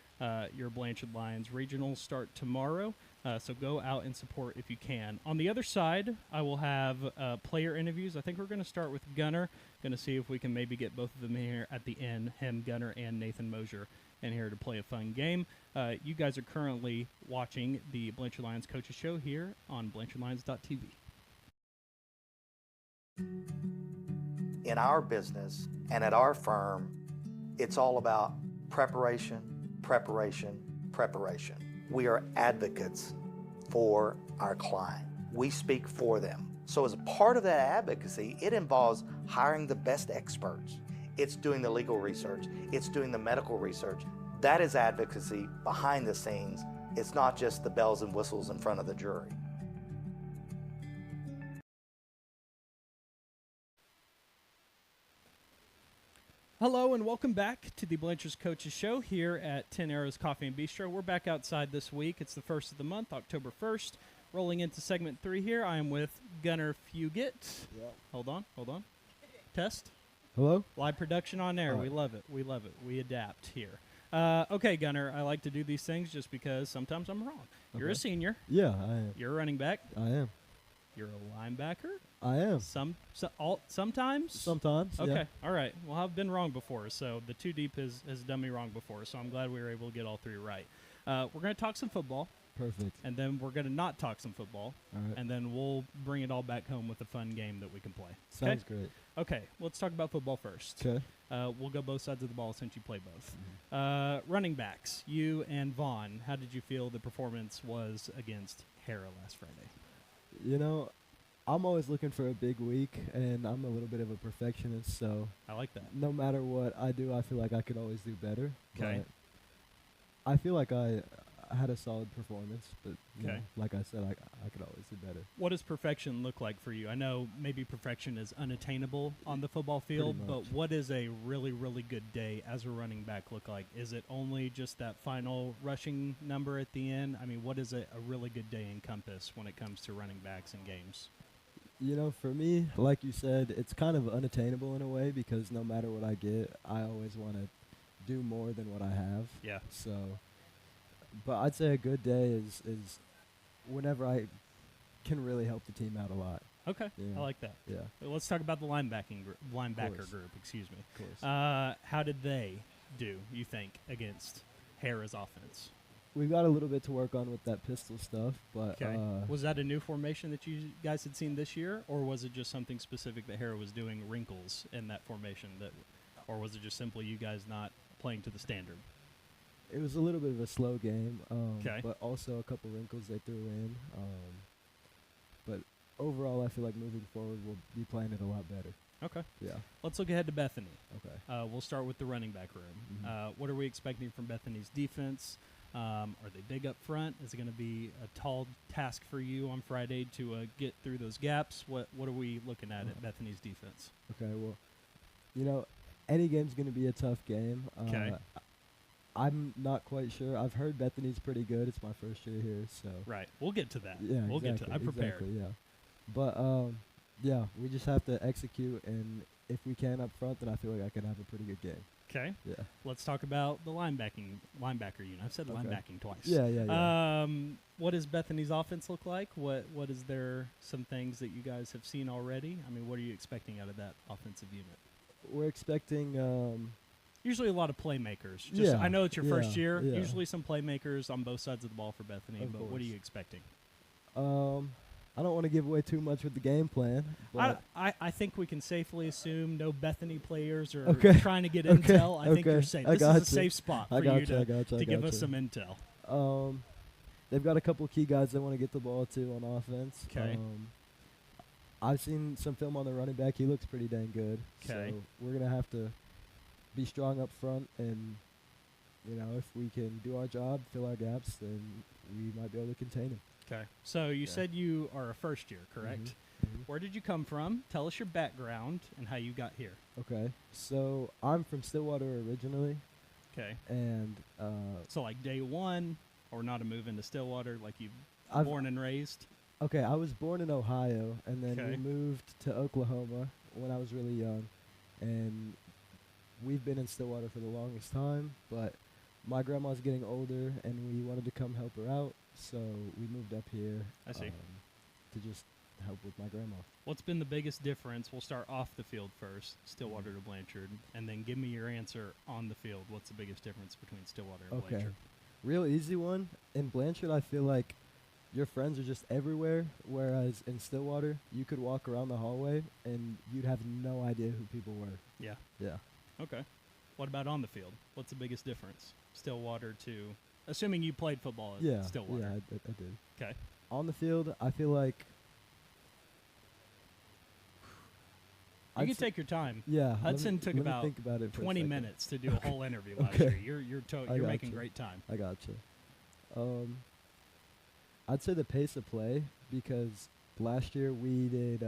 your Blanchard Lions. Regionals start tomorrow, so go out and support if you can. On the other side, I will have player interviews. I think we're going to start with Gunner. Going to see if we can maybe get both of them here at the end, him, Gunner, and Nathan Mosier, in here to play a fun game. You guys are currently watching the Blanchard Lions Coaches Show here on BlanchardLions.tv. In our business and at our firm, it's all about preparation, preparation, preparation. We are advocates for our client. We speak for them. So as a part of that advocacy, it involves hiring the best experts. It's doing the legal research. It's doing the medical research. That is advocacy behind the scenes. It's not just the bells and whistles in front of the jury. Hello and welcome back to the Blanchard's Coaches Show here at 10 Arrows Coffee and Bistro. We're back outside this week. It's the first of the month, October 1st. Rolling into segment 3 here, I am with Gunner Fugit. Yep. Hold on. Test. Hello? Live production on air. All We right. love it. We love it. We adapt here. Okay, Gunner, I like to do these things just because sometimes I'm wrong. You're a Okay. senior. Yeah, I am. You're a running back. I am. You're a linebacker. I am. Sometimes. Sometimes. Okay. Yeah. All right. Well, I've been wrong before, so the two deep has done me wrong before. So I'm glad we were able to get all three right. We're going to talk some football, Perfect. and then we're going to not talk some football, All right. and then we'll bring it all back home with a fun game that we can play. Sounds great. Okay. Let's talk about football first. Okay. We'll go both sides of the ball since you play both. Running backs, you and Vaughn, how did you feel the performance was against Hera last Friday? You know, I'm always looking for a big week, and I'm a little bit of a perfectionist, so I like that. no matter what I do, I feel like I could always do better. Okay. But I feel like I had a solid performance, but you Okay. know, like I said, I could always do better. What does perfection look like for you? I know maybe perfection is unattainable on the football field, but much. what is a really, really good day as a running back look like? Is it only just that final rushing number at the end? I mean, what does a really good day encompass when it comes to running backs and games? You know, for me, like you said, it's kind of unattainable in a way because no matter what I get, I always want to do more than what I have. Yeah. So, but I'd say a good day is whenever I can really help the team out a lot. Okay, Yeah. I like that. Yeah, Let's talk about the linebacker course. group. Excuse me. of course. How did they do? You think against Hera's offense? We've got a little bit to work on with that pistol stuff, but Okay. Was that a new formation that you guys had seen this year, or was it just something specific that Hera was doing wrinkles in that formation or was it just simply you guys not playing to the standard? it was a little bit of a slow game. Okay. But also a couple wrinkles they threw in. But overall, I feel like moving forward, we'll be playing it a lot better. Okay. Yeah. Let's look ahead to Bethany. Okay. We'll start with the running back room. Mhm. What are we expecting from Bethany's defense? Are they big up front? Is it going to be a tall task for you on Friday to get through those gaps? What are we looking at Bethany's defense? Okay, well, you know, any game's going to be a tough game. Okay. I'm not quite sure. I've heard Bethany's pretty good. It's my first year here, so. Right. We'll get to that. Yeah, we'll exactly, get to that. I'm prepared. Exactly, yeah. But, yeah, we just have to execute, and if we can up front, then I feel like I can have a pretty good game. Okay. Yeah. Let's talk about the linebacker unit. I've said Okay. linebacking twice. Yeah. What does Bethany's offense look like? What is there some things that you guys have seen already? I mean, what are you expecting out of that offensive unit? We're expecting, Usually a lot of playmakers. Just, Yeah, I know it's your first yeah, year. yeah. Usually some playmakers on both sides of the ball for Bethany, Of but what course. are you expecting? I don't want to give away too much with the game plan, but I think we can safely assume no Bethany players are Okay. trying to get Okay, intel. I think you're okay. safe. I This is a gotcha. safe spot I for you gotcha, I gotcha, I to give us gotcha. some intel. They've got a couple key guys they want to get the ball to on offense. Okay. I've seen some film on the running back. He looks pretty dang good. 'Kay. So we're going to have to be strong up front, and, you know, if we can do our job, fill our gaps, then we might be able to contain him. Okay. So you Yeah. said you are a first year, correct? Mhm. Where did you come from? Tell us your background and how you got here. Okay. So I'm from Stillwater originally, Okay. and So like day one, or not a move into Stillwater, like you I've- born and raised. okay, I was born in Ohio, and then Okay. we moved to Oklahoma when I was really young, and we've been in Stillwater for the longest time, but my grandma's getting older, and we wanted to come help her out, so we moved up here. I see. To just help with my grandma. What's been the biggest difference? We'll start off the field first, Stillwater to Blanchard, and then give me your answer on the field. What's the biggest difference between Stillwater and Okay. Blanchard? Real easy one. In Blanchard, I feel like your friends are just everywhere, whereas in Stillwater, you could walk around the hallway, and you'd have no idea who people were. Yeah. Yeah. Okay. What about on the field? What's the biggest difference? Stillwater to, assuming you played football at Yeah, Stillwater. yeah, I did. Okay. On the field, I feel like You I'd can say- take your time. yeah. let Hudson me- took let me about think about it for a 20 second. minutes to do a whole interview last Okay. year. You're I you're making gotcha. great time. I gotcha. I'd say the pace of play, because last year we did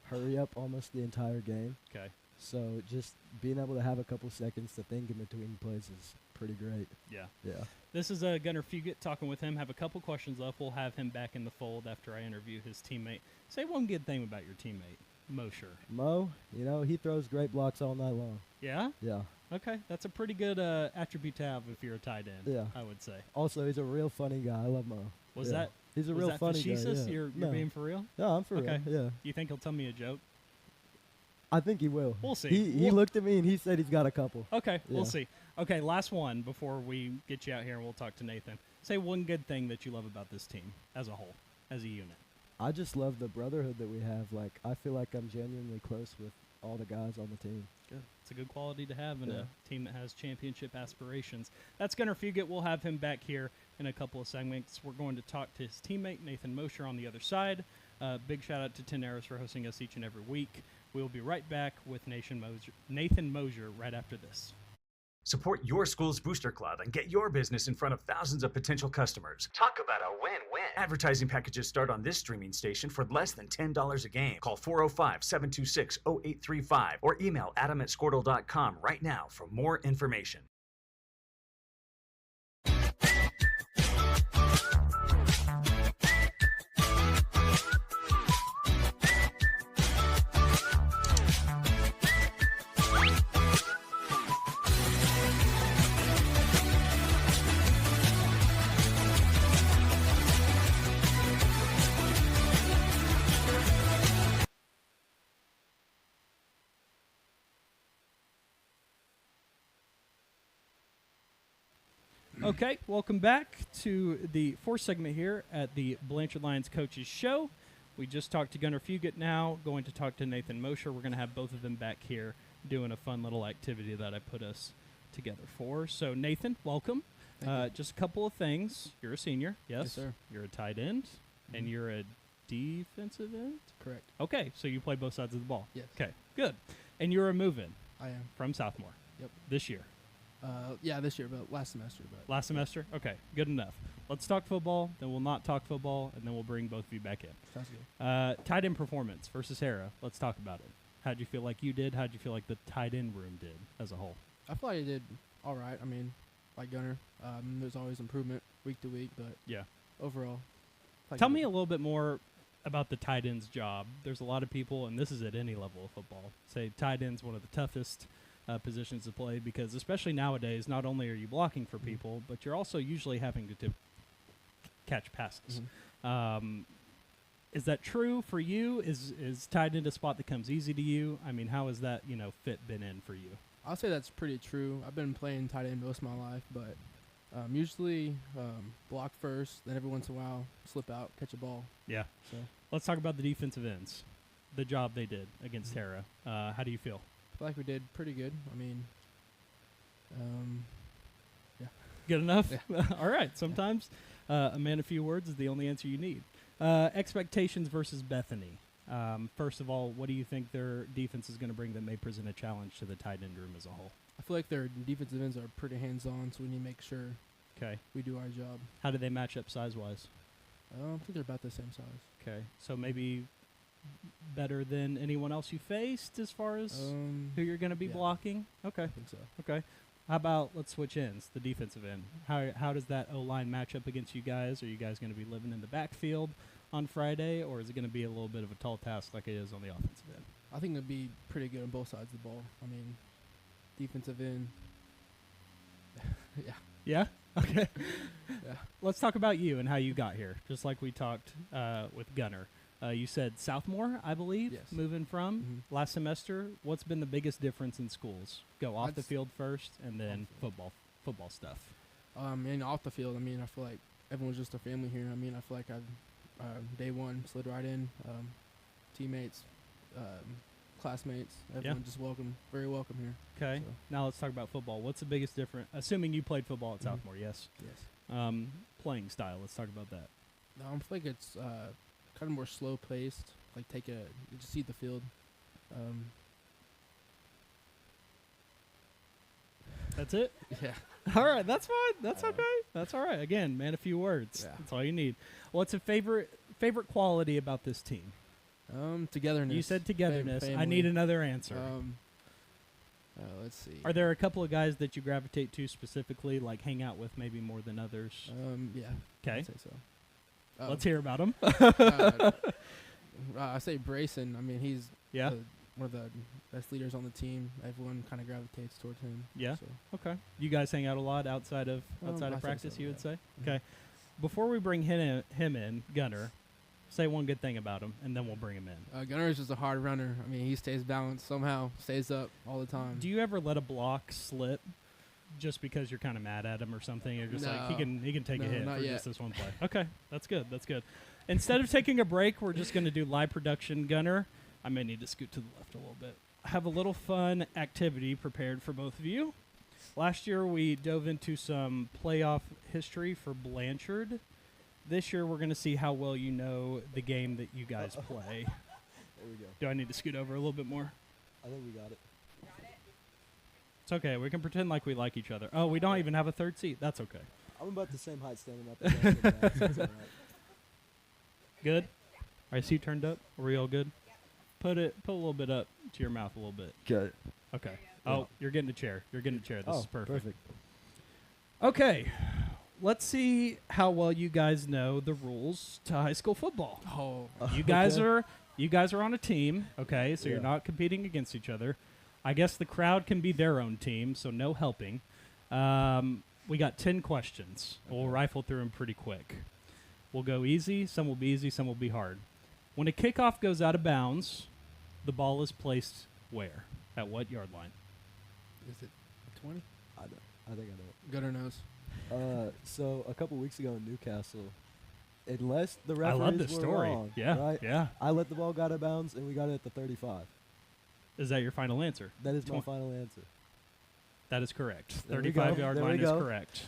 hurry up almost the entire game. Okay. So just being able to have a couple seconds to think in between plays is pretty great. Yeah. Yeah. This is Gunnar Fugit talking with him. Have a couple questions left. We'll have him back in the fold after I interview his teammate. Say one good thing about your teammate. Mosher? Mo, he throws great blocks all night long. Yeah? Yeah. Okay, that's a pretty good attribute to have if you're a tight end, Yeah. I would say. Also, he's a real funny guy. I love Mo. Was Yeah. that He's a was real that funny guy. facetious? Yeah. You're No. being for real? No, I'm for Okay. real. Yeah. You think he'll tell me a joke? I think he will. We'll see. He looked at me and he said he's got a couple. Okay, we'll Yeah. see. Okay, last one before we get you out here and we'll talk to Nathan. Say one good thing that you love about this team as a whole, as a unit. I just love the brotherhood that we have. Like, I feel like I'm genuinely close with all the guys on the team. Good. It's a good quality to have in Yeah. a team that has championship aspirations. That's Gunnar Fugit. We'll have him back here in a couple of segments. We're going to talk to his teammate, Nathan Mosher, on the other side. Big shout out to Tenaris for hosting us each and every week. We'll be right back with Nathan Mosher right after this. Support your school's booster club and get your business in front of thousands of potential customers. Talk about a win-win. Advertising packages start on this streaming station for less than $10 a game. Call 405-726-0835 or email adam@squirtle.com right now for more information. Okay, welcome back to the fourth segment here at the Blanchard Lions Coaches Show. We just talked to Gunnar Fugit now, going to talk to Nathan Mosher. We're going to have both of them back here doing a fun little activity that I put us together for. So, Nathan, welcome. Just a couple of things. You're a senior, yes? Yes, sir. You're a tight end, and you're a defensive end? Correct. Okay, so you play both sides of the ball. Yes. Okay, good. And you're a move-in I am. from Southmore. Yep. This year. Yeah, this year, but last semester. But Last semester? Okay, good enough. Let's talk football, then we'll not talk football, and then we'll bring both of you back in. sounds good. Tight end performance versus Hara. Let's talk about it. How'd you feel like you did? How'd you feel like the tight end room did as a whole? I feel like I did all right. I mean, like Gunner, there's always improvement week to week, but Yeah. overall. Tell me a little bit more about the tight end's job. There's a lot of people, and this is at any level of football, say tight end's one of the toughest positions to play because especially nowadays, not only are you blocking for people, but you're also usually having to catch passes. Is that true for you? Is tight end a spot that comes easy to you? I mean, how has that fit been in for you? I'll say that's pretty true. I've been playing tight end most of my life, but usually block first, then every once in a while slip out, catch a ball. Yeah. So Let's talk about the defensive ends, the job they did against Hara. How do you feel? I feel like we did pretty good. I mean, Good enough? Yeah. All right. Sometimes a man of few words is the only answer you need. Expectations versus Bethany. First of all, what do you think their defense is going to bring that may present a challenge to the tight end room as a whole? I feel like their defensive ends are pretty hands-on, so we need to make sure Okay. we do our job. How do they match up size-wise? I think they're about the same size. Okay. So maybe better than anyone else you faced as far as who you're going to be yeah. blocking? Okay. I think so. Okay. How about let's switch ends, the defensive end. How does that O-line match up against you guys? Are you guys going to be living in the backfield on Friday, or is it going to be a little bit of a tall task like it is on the offensive end? I think it'd be pretty good on both sides of the ball. I mean, defensive end. Yeah. Yeah? Okay. Yeah. Let's talk about you and how you got here, just like we talked with Gunner. You said Southmore, I believe, Yes. moving from last semester. What's been the biggest difference in schools? Go off the field first and then football stuff. And off the field, I mean, I feel like everyone's just a family here. I mean, I feel like I've day one slid right in. Teammates, classmates, everyone just very welcome here. Okay. So. Now let's talk about football. What's the biggest difference? Assuming you played football at Southmore, yes? Yes. Playing style. Let's talk about that. I feel like it's kind of more slow paced. Like you just see the field. That's it? Yeah. All right, that's fine. That's okay. That's all right. Again, man, a few words. Yeah. That's all you need. What's a favorite quality about this team? Togetherness. You said togetherness. I family. need another answer. Let's see. Are there a couple of guys that you gravitate to specifically, like hang out with maybe more than others? Yeah. Okay. I'd say so. Let's hear about them. I say Brayson. I mean, he's Yeah. one of the best leaders on the team. Everyone kind of gravitates towards him. Yeah. So. Okay. You guys hang out a lot outside of I think practice, so, you would yeah. say? Mhm. Okay. Before we bring him in, Gunner, say one good thing about him, and then we'll bring him in. Gunner is just a hard runner. I mean, he stays balanced somehow, stays up all the time. Do you ever let a block slip just because you're kind of mad at him or something? You're just like, he No. can take a No, hit not for yet. just this one play. Okay, that's good. That's good. Instead of taking a break, we're just going to do live production. Gunner, I may need to scoot to the left a little bit. I have a little fun activity prepared for both of you. Last year, we dove into some playoff history for Blanchard. This year, we're going to see how well you know the game that you guys play. There we go. Do I need to scoot over a little bit more? I think we got it. It's okay. We can pretend like we like each other. Oh, we don't even have a third seat. That's okay. I'm about the same height standing up. As it's all right. Good? All right, seat turned up. Are we all good? Put a little bit up to your mouth a little bit. Good. Okay. Oh, you're getting a chair. You're getting a chair. This is perfect. Okay. Let's see how well you guys know the rules to high school football. Oh, You guys are on a team, okay? So you're Yeah. not competing against each other. I guess the crowd can be their own team, so no helping. We got 10 questions. We'll rifle through them pretty quick. We'll go easy. Some will be easy. Some will be hard. When a kickoff goes out of bounds, the ball is placed where? At what yard line? is it 20? I think I know. Gunner knows. So a couple weeks ago in Newcastle, unless the I referees love this were story. wrong, Yeah, right? yeah. I let the ball go out of bounds, and we got it at the 35. Is that your final answer? That is my Twen- final answer. That is correct. There we 35-yard go. There line we is go. correct.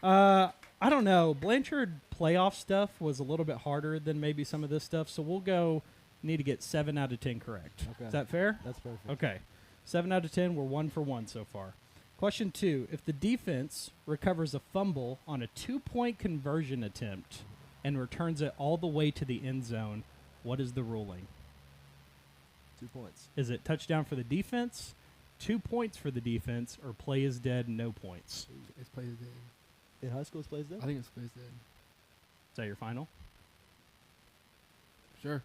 I don't know. Blanchard playoff stuff was a little bit harder than maybe some of this stuff, so we'll go need to get 7 out of 10 correct. Okay. Is that fair? That's perfect. Okay. 7 out of 10. We're 1 for 1 so far. Question 2. If the defense recovers a fumble on a 2-point conversion attempt and returns it all the way to the end zone, what is the ruling? 2 points. Is it touchdown for the defense, 2 points for the defense, or play is dead, no points? It's plays dead. In high school, it's plays dead? I think it's plays dead. Is that your final? Sure.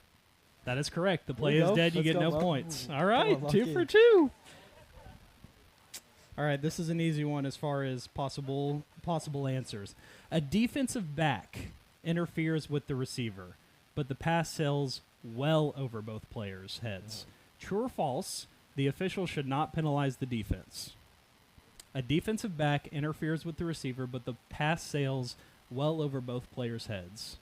That is correct. The There play we is go. dead. You Let's get go, no Mo. points. All Come right. on, 2 lock for in. 2. All right. This is an easy one as far as possible answers. A defensive back interferes with the receiver, but the pass sails well over both players' heads. True or false? The official should not penalize the defense. A defensive back interferes with the receiver, but the pass sails well over both players' heads.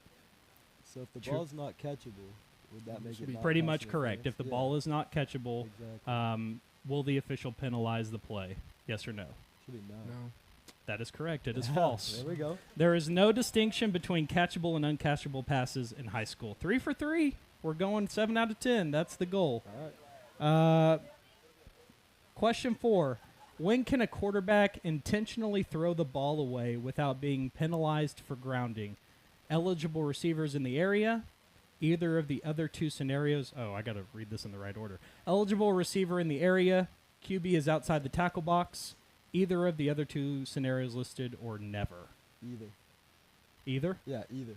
So if the True. ball's not catchable, would that make Should it be not Pretty pass much interference? correct. If the Yeah, ball is not catchable, exactly. will the official penalize the play? Yes or no? Should be no. No. That is correct. It is Yeah, false. There we go. There is no distinction between catchable and uncatchable passes in high school. 3 for 3. We're going 7 out of 10. That's the goal. All right. Question 4. When can a quarterback intentionally throw the ball away without being penalized for grounding? Eligible receivers in the area, either of the other two scenarios. Oh, I got to read this in the right order. Eligible receiver in the area, QB is outside the tackle box, either of the other two scenarios listed, or never. Either. Either? Yeah, either.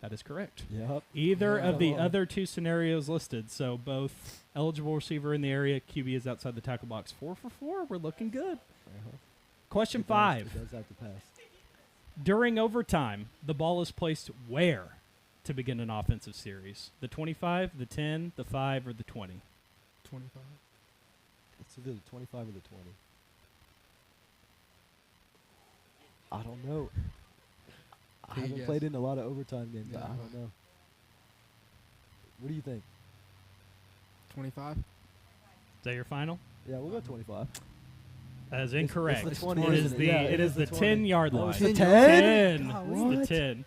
That is correct. Yep. Either of the Yeah. other two scenarios listed. So both eligible receiver in the area, QB is outside the tackle box. 4 for 4. We're looking good. Question It does- 5. It does have to pass. During overtime, the ball is placed where to begin an offensive series? The 25, the 10, the 5, or the 20? 25. It's either the 25 or the 20. I don't know. I Take a haven't guess. played in a lot of overtime games. Yeah, I don't know. What do you think? 25. Is that your final? Yeah, we'll go 25. That is It's incorrect. the 20, it is isn't it? the Yeah, it is the 20. 10-yard Oh, line. it's the 10? 10? It's What? the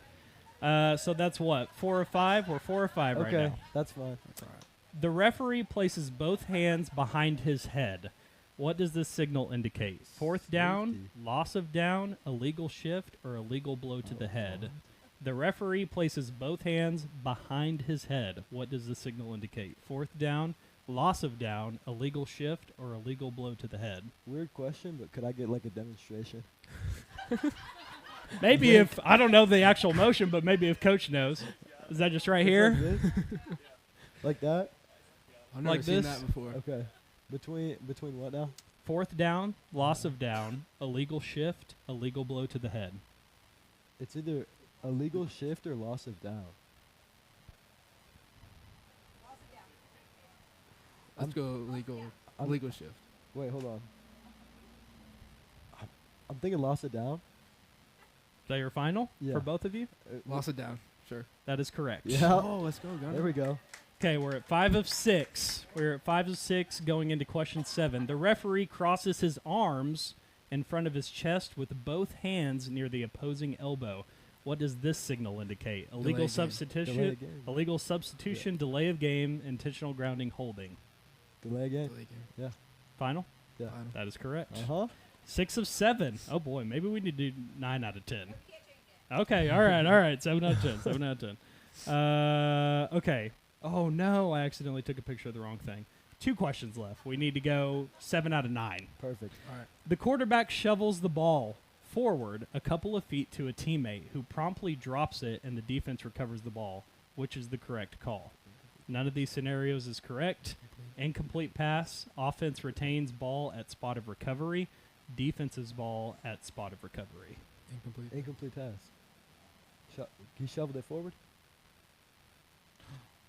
10. So that's what? 4 or 5? We're 4 or 5 right Okay, now. that's fine. That's all right. The referee places both hands behind his head. What does this signal indicate? Fourth down, Safety. loss of down, illegal shift, or illegal blow to the head? The referee places both hands behind his head. What does the signal indicate? Fourth down, loss of down, illegal shift, or illegal blow to the head? Weird question, but could I get like a demonstration? Maybe if, I don't know the actual motion, but maybe if coach knows. Is that just right It's here? like this? Like that? I've never Like seen this? that before. Okay. Between what now? Fourth down, loss of down, illegal shift, illegal blow to the head. It's either a legal shift or loss of down. Let's go legal I'm- legal shift. Wait, hold on. I'm thinking loss of down. Is that your final Yeah. for both of you? Lost it down. Sure. That is correct. Yeah. Oh, let's go, Gunner. There we go. Okay, we're at 5 of 6. We're at 5 of 6 going into question 7. The referee crosses his arms in front of his chest with both hands near the opposing elbow. What does this signal indicate? Illegal game. substitution, Delay of game. illegal substitution, delay of game, intentional grounding, holding. Delay again. Delay game. Yeah. Final? Yeah. Final. That is correct. Uh huh. 6 of 7. Oh boy, maybe we need to do 9 out of 10. Okay, all right. 7 out of 10. 7 out of 10. Okay. Oh no, I accidentally took a picture of the wrong thing. 2 questions left. We need to go 7 out of 9. Perfect. All right. The quarterback shovels the ball forward a couple of feet to a teammate who promptly drops it and the defense recovers the ball. Which is the correct call? None of these scenarios is correct. Incomplete pass. Offense retains ball at spot of recovery. Defense's ball at spot of recovery. Incomplete. Incomplete pass. He shoveled it forward.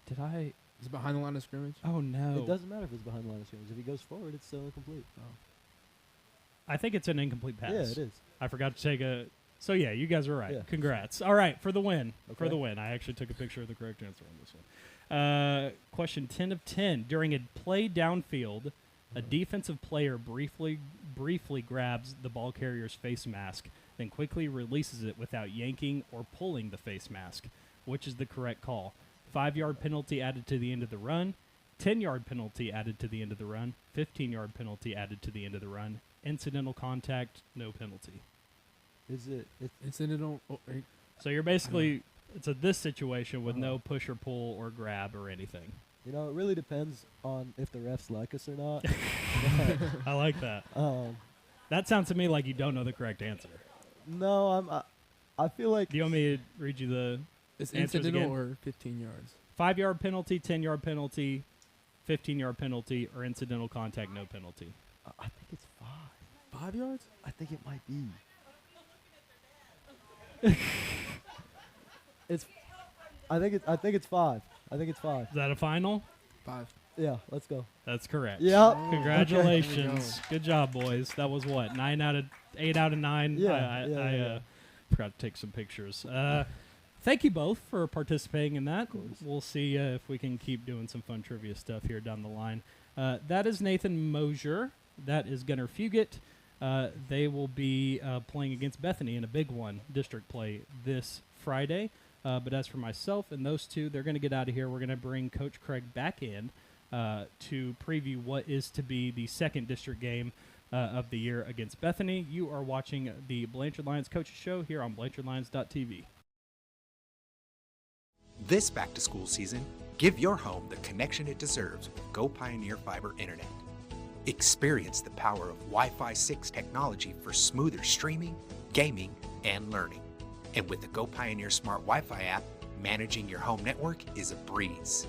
Did I? Is it behind the line of scrimmage? Oh no. It doesn't matter if it's behind the line of scrimmage. If he goes forward, it's still incomplete. I think it's an incomplete pass. Yeah, it is. I forgot to take a. So yeah, you guys are right. Yeah. Congrats. All right, for the win. For Okay. the win. I actually took a picture of the correct answer on this one. Question 10 of 10. During a play downfield, a defensive player briefly grabs the ball carrier's face mask, then quickly releases it without yanking or pulling the face mask. Which is the correct call? 5-yard penalty added to the end of the run. 10-yard penalty added to the end of the run. 15-yard penalty added to the end of the run. Incidental contact, no penalty. Is it? It's Incidental. Oh, right. So you're basically, it's a this situation with no push or pull or grab or anything. You know, it really depends on if the refs like us or not. I like that. That sounds to me like you don't know the correct answer. No, I feel like Do you want me to read you the It's answers incidental again? or 15 yards. 5-yard penalty, 10-yard penalty, 15-yard penalty, or incidental contact, no penalty? I think it's 5. 5 yards? I think it might be. It's. I think it's 5. I think it's 5. Is that a final? 5. Yeah, let's go. That's correct. Yeah. Congratulations. Good job, boys. That was what? 8 out of 9? Yeah, I forgot to take some pictures. Thank you both for participating in that. We'll see if we can keep doing some fun trivia stuff here down the line. That is Nathan Mosier. That is Gunnar Fugit. They will be playing against Bethany in a big one, district play, this Friday. But as for myself and those two, they're going to get out of here. We're going to bring Coach Craig back in to preview what is to be the second district game of the year against Bethany. You are watching the Blanchard Lions Coaches Show here on BlanchardLions.tv. This back-to-school season, give your home the connection it deserves with Go Pioneer Fiber Internet. Experience the power of Wi-Fi 6 technology for smoother streaming, gaming, and learning. And with the Go Pioneer Smart Wi-Fi app, managing your home network is a breeze.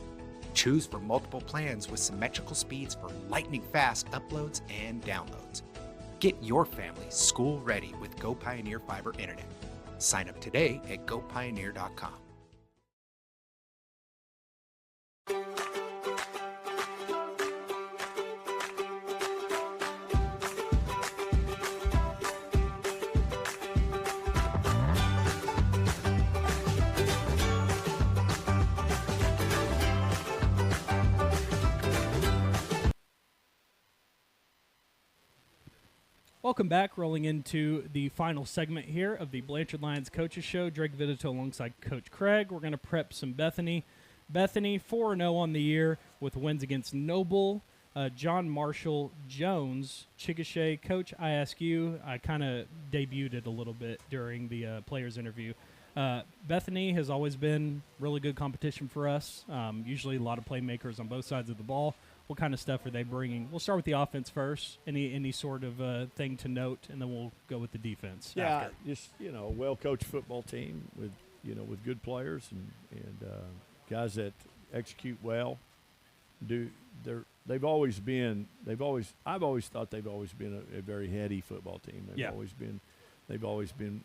Choose from multiple plans with symmetrical speeds for lightning-fast uploads and downloads. Get your family school-ready with Go Pioneer Fiber Internet. Sign up today at gopioneer.com. Welcome back. Rolling into the final segment here of the Blanchard Lions Coaches Show. Drake Vitito alongside Coach Craig. We're going to prep some Bethany. Bethany 4-0 on the year with wins against Noble, John Marshall, Jones, Chickasha. Coach, I ask you, I kind of debuted it a little bit during the players' interview. Bethany has always been really good competition for us. Usually a lot of playmakers on both sides of the ball. What kind of stuff are they bringing? We'll start with the offense first. Any sort of thing to note, and then we'll go with the defense. Yeah, after. just a well-coached football team with with good players and guys that execute well. I've always thought they've always been a very heady football team. They've always been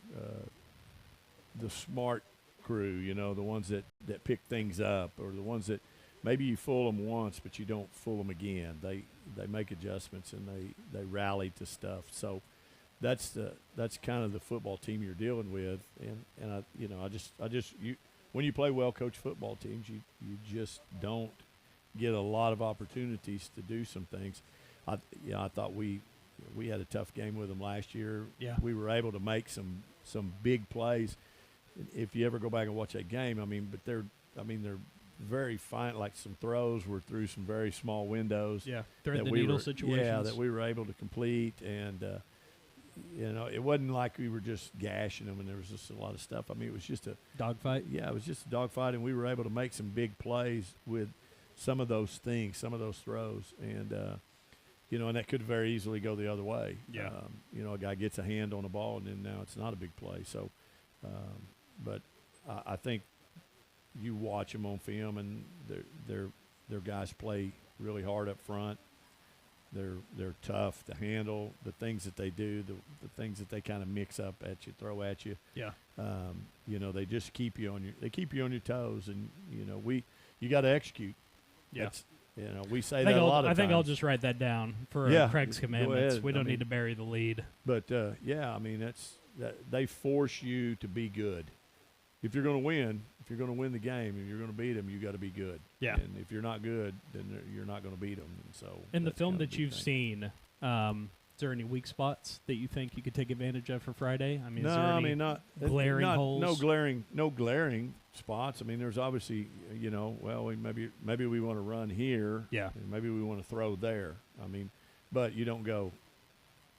the smart crew, you know, the ones that pick things up, or the ones that maybe you fool them once but you don't fool them again. They make adjustments and they rally to stuff. So that's kind of the football team you're dealing with. And I just when you play well coached football teams, you just don't get a lot of opportunities to do some things. I thought we had a tough game with them last year. Yeah. We were able to make some big plays. If you ever go back and watch that game, they're very fine. Like some throws were through some very small windows. Yeah, thread the needle situations. Yeah, that we were able to complete, and it wasn't like we were just gashing them, and there was just a lot of stuff. It was just a dogfight. Yeah, it was just a dogfight, and we were able to make some big plays with some of those things, some of those throws, and and that could very easily go the other way. Yeah. A guy gets a hand on a ball, and then now it's not a big play. So, but I think you watch them on film, and their guys play really hard up front. They're tough to handle. The things that they do, the things that they kind of mix up at you, throw at you. Yeah. They just keep you on your toes, and you got to execute. Yeah. We say that a lot of times. I think I'll just write that down for Craig's commandments. We don't need to bury the lead. But they force you to be good. If you're going to win the game, and you're going to beat them, you got to be good. Yeah. And if you're not good, then you're not going to beat them. And so, in the film that you've seen, is there any weak spots that you think you could take advantage of for Friday? Is there any glaring holes? No glaring spots. There's obviously, maybe we want to run here. Yeah. And maybe we want to throw there. But you don't go,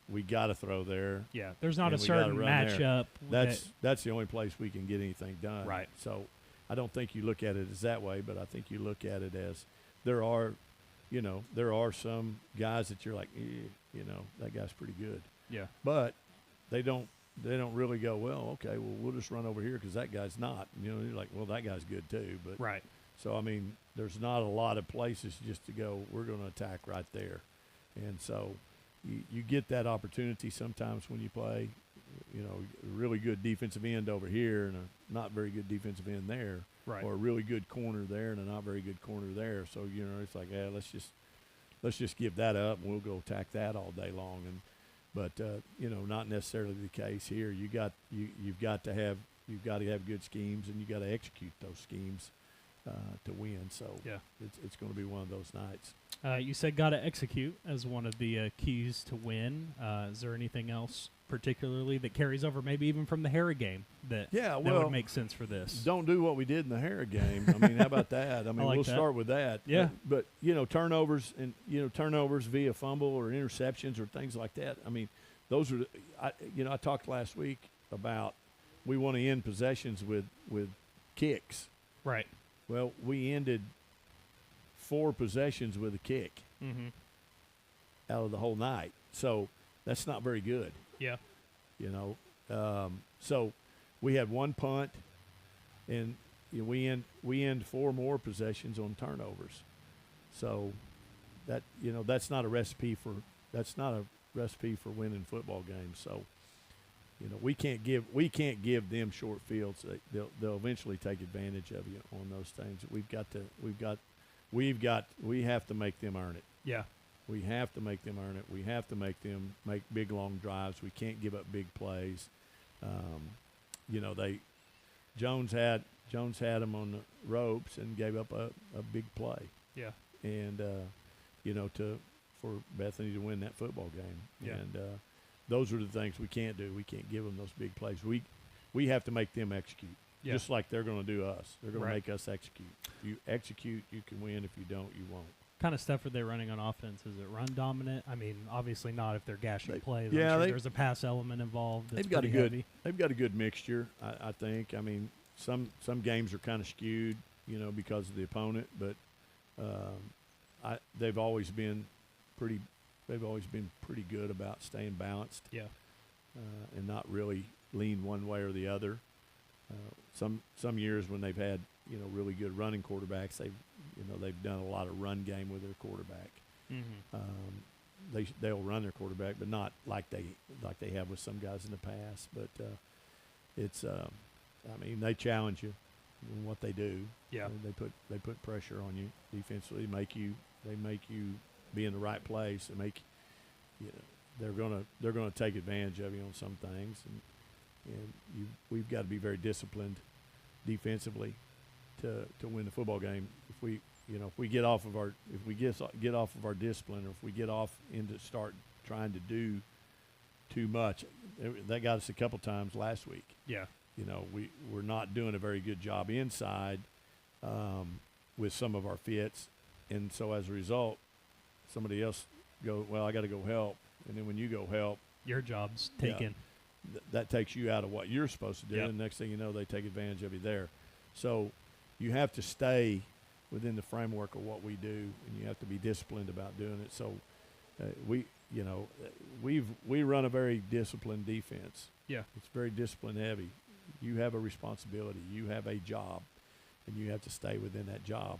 we got to throw there. Yeah, there's not a certain matchup. That's the only place we can get anything done. Right. So I don't think you look at it as that way, but I think you look at it as there are some guys that you're like, that guy's pretty good. Yeah. But they don't really go, well, okay, we'll just run over here because that guy's not. You're like, well, that guy's good too. But right. So, there's not a lot of places just to go, we're going to attack right there. And so you get that opportunity sometimes when you play, a really good defensive end over here and a not very good defensive end there. Right. Or a really good corner there and a not very good corner there. So, it's like, let's just give that up and we'll go attack that all day long. But not necessarily the case here. You've got to have good schemes, and you got to execute those schemes to win. So yeah, it's going to be one of those nights. You said got to execute as one of the keys to win. Is there anything else particularly that carries over, maybe even from the Harrah game, that would make sense for this? Don't do what we did in the Harrah game. How about that? We'll start with that. Yeah. But turnovers and turnovers via fumble or interceptions or things like that. Those are I talked last week about we want to end possessions with kicks. Right. Well, we ended 4 possessions with a kick out of the whole night. So that's not very good. Yeah. So we had 1 punt, and we end 4 more possessions on turnovers. So that that's not a recipe for winning football games. So we can't give them short fields. They'll eventually take advantage of you on those things. We have to make them earn it. Yeah. We have to make them earn it. We have to make them make big, long drives. We can't give up big plays. Jones had them on the ropes and gave up a big play. Yeah. And for Bethany to win that football game. Yeah. And those are the things we can't do. We can't give them those big plays. We have to make them execute. Yeah. Just like they're going to do us. They're going Right. to make us execute. If you execute, you can win. If you don't, you won't. Kind of stuff are they running on offense? Is it run dominant? Obviously not if they're gashing plays. yeah, I'm sure there's a pass element involved. That's They've got heavy. They've got a good mixture. I think. Some games are kind of skewed, because of the opponent, but they've always been pretty good about staying balanced. Yeah. And not really lean one way or the other. Some years when they've had really good running quarterbacks, they've they've done a lot of run game with their quarterback. Mm-hmm. They'll run their quarterback, but not like they have with some guys in the past. But it's they challenge you in what they do. Yeah, they put pressure on you defensively. They make you be in the right place and make they're gonna take advantage of you on some things, and we've got to be very disciplined defensively to win the football game. If we get off of our discipline, or if we get off into start trying to do too much, that got us a couple times last week. Yeah, we're not doing a very good job inside with some of our fits, and so as a result, somebody else I got to go help, and then when you go help, your job's taken. That takes you out of what you're supposed to do, Yep. and next thing you know, they take advantage of you there. So you have to stay within the framework of what we do, and you have to be disciplined about doing it. So we run a very disciplined defense. Yeah, it's very discipline heavy. You have a responsibility. You have a job, and you have to stay within that job.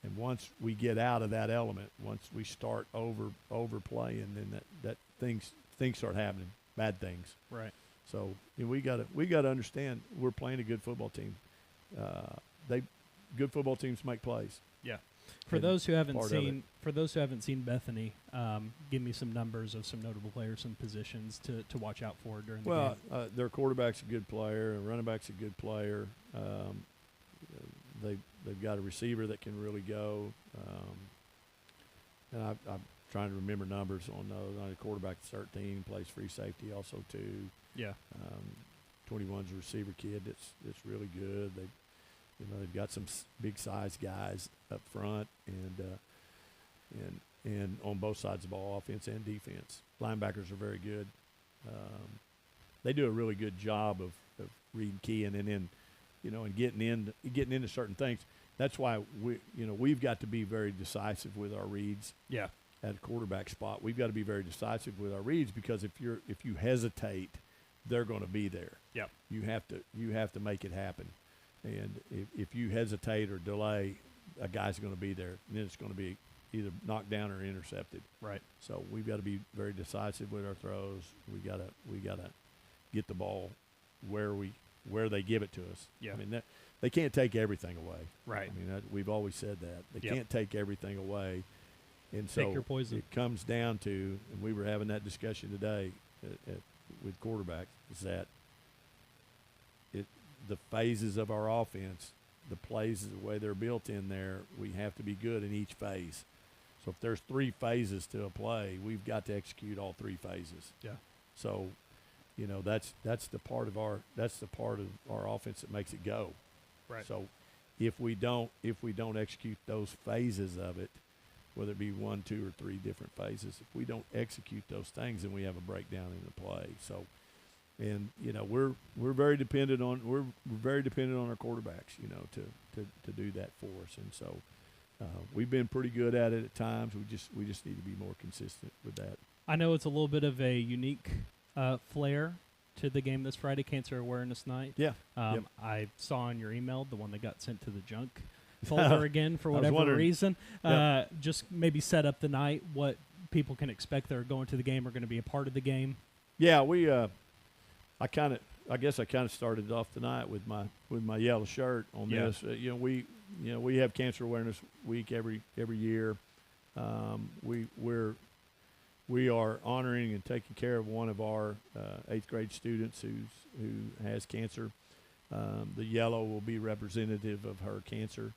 And once we get out of that element, once we start overplaying, then that things start happening, bad things. Right. So we got to understand we're playing a good football team. Good football teams make plays. Yeah. For those who haven't seen Bethany, give me some numbers of some notable players, some positions to watch out for during the game. Their quarterback's a good player, and running back's a good player. They've got a receiver that can really go. And I'm trying to remember numbers on those. The quarterback's 13, plays free safety also too. Yeah. 21's a receiver kid that's really good. They've got some big size guys up front, and on both sides of the ball, offense and defense. Linebackers are very good. They do a really good job of reading key and then and getting into certain things. That's why we've got to be very decisive with our reads. Yeah. At a quarterback spot, we've got to be very decisive with our reads, because if you hesitate, they're going to be there. Yep. You have to make it happen. And if you hesitate or delay, a guy's going to be there, and then it's going to be either knocked down or intercepted. Right. So we've got to be very decisive with our throws. We gotta get the ball where they give it to us. Yeah. I mean, they can't take everything away. Right. I mean, we've always said that they Yep. can't take everything away, and so Pick your poison. it comes down to, and we were having that discussion today with quarterbacks, is that the phases of our offense, the plays, the way they're built in there, we have to be good in each phase. So if there's 3 phases to a play, we've got to execute all 3 phases. Yeah. So, that's the part of our offense that makes it go. Right. So if we don't execute those phases of it, whether it be 1, 2, or 3 different phases, if we don't execute those things, then we have a breakdown in the play. So, and we're very dependent on our quarterbacks, to do that for us. And so we've been pretty good at it at times. We just need to be more consistent with that. I know it's a little bit of a unique flair to the game this Friday, Cancer Awareness Night. Yeah. Yep. I saw in your email the one that got sent to the junk folder again for whatever reason. Yep. Just maybe set up the night, what people can expect that are going to the game, are going to be a part of the game. Yeah, I guess I kind of started off tonight with my yellow shirt on this. We have Cancer Awareness Week every year. We are honoring and taking care of one of our 8th grade students who has cancer. The yellow will be representative of her cancer,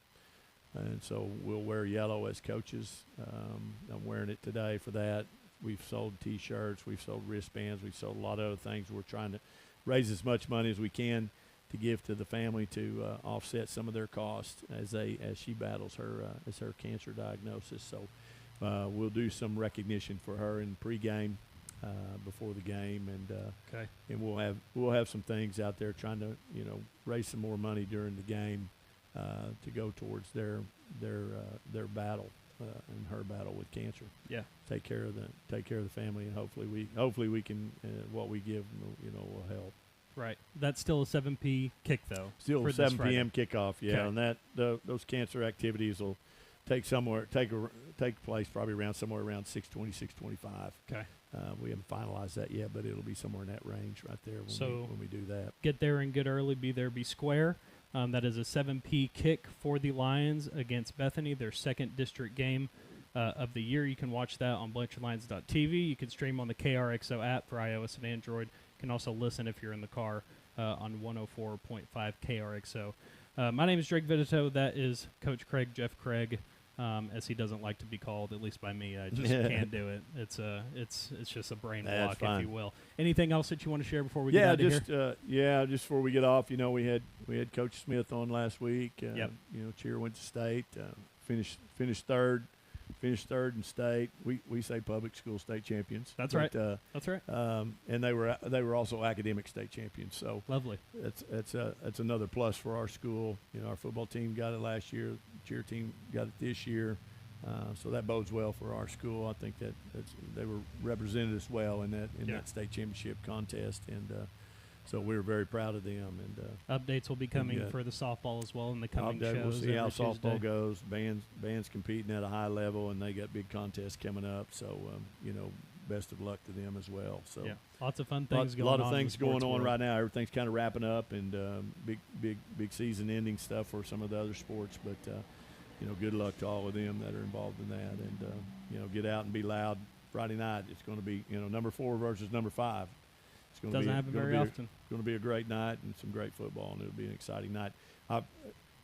and so we'll wear yellow as coaches. I'm wearing it today for that. We've sold T-shirts, we've sold wristbands, we've sold a lot of other things. We're trying to raise as much money as we can to give to the family to offset some of their costs as she battles her cancer diagnosis. So we'll do some recognition for her in pregame before the game, and we'll have some things out there trying to raise some more money during the game to go towards their battle. In her battle with cancer. Yeah. Take care of the family, and hopefully we can what we give will help. Right. That's still a 7 p. kick though. Still for a 7 this p.m. kickoff. Yeah, Okay. and those cancer activities will take place probably somewhere around 6:20, 6:25. Okay. We haven't finalized that yet, but it'll be somewhere in that range right there when we do that. Get there and get early. Be there, be square. That is a 7 p. kick for the Lions against Bethany, their second district game of the year. You can watch that on BlanchardLions.tv. You can stream on the KRXO app for iOS and Android. You can also listen if you're in the car on 104.5 KRXO. My name is Drake Vitito. That is Coach Craig, Jeff Craig. As he doesn't like to be called, at least by me. I just can't do it. It's just a brain block, if you will. Anything else that you want to share before we get out of here? Just before we get off, we had Coach Smith on last week. Yep. Cheer went to state, finished third in state. We say public school state champions. That's right. That's right. And they were also academic state champions. So lovely. That's another plus for our school. Our football team got it last year. Cheer team got it this year. So that bodes well for our school. I think that they were represented as well in that state championship contest, and so we were very proud of them. And updates will be coming for the softball as well in the coming shows. We'll see how Tuesday. softball goes. Bands competing at a high level, and they got big contests coming up. So best of luck to them as well. So lots of fun things going on. A lot of things going on world right now. Everything's kind of wrapping up, and big season ending stuff for some of the other sports. But good luck to all of them that are involved in that, and get out and be loud Friday night. It's going to be number 4 versus number 5. It's going Doesn't happen very often. It's going to be a great night and some great football, and it'll be an exciting night.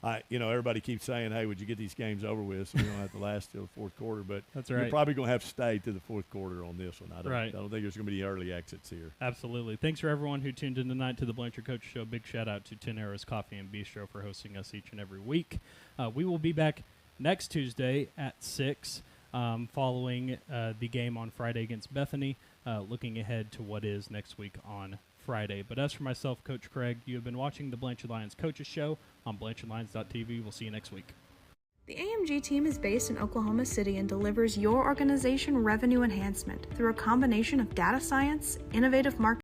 Everybody keeps saying, "Hey, would you get these games over with so we don't have to last till the fourth quarter?" But that's right. You're probably going to have to stay to the fourth quarter on this one. I don't think there's going to be any early exits here. Absolutely. Thanks for everyone who tuned in tonight to the Blanchard Coach Show. Big shout out to 10 Arrows Coffee and Bistro for hosting us each and every week. We will be back next Tuesday at 6, following the game on Friday against Bethany, looking ahead to what is next week on Friday. But as for myself, Coach Craig, you have been watching the Blanchard Lions Coaches Show on BlanchardLions.tv. We'll see you next week. The AMG team is based in Oklahoma City and delivers your organization revenue enhancement through a combination of data science, innovative marketing,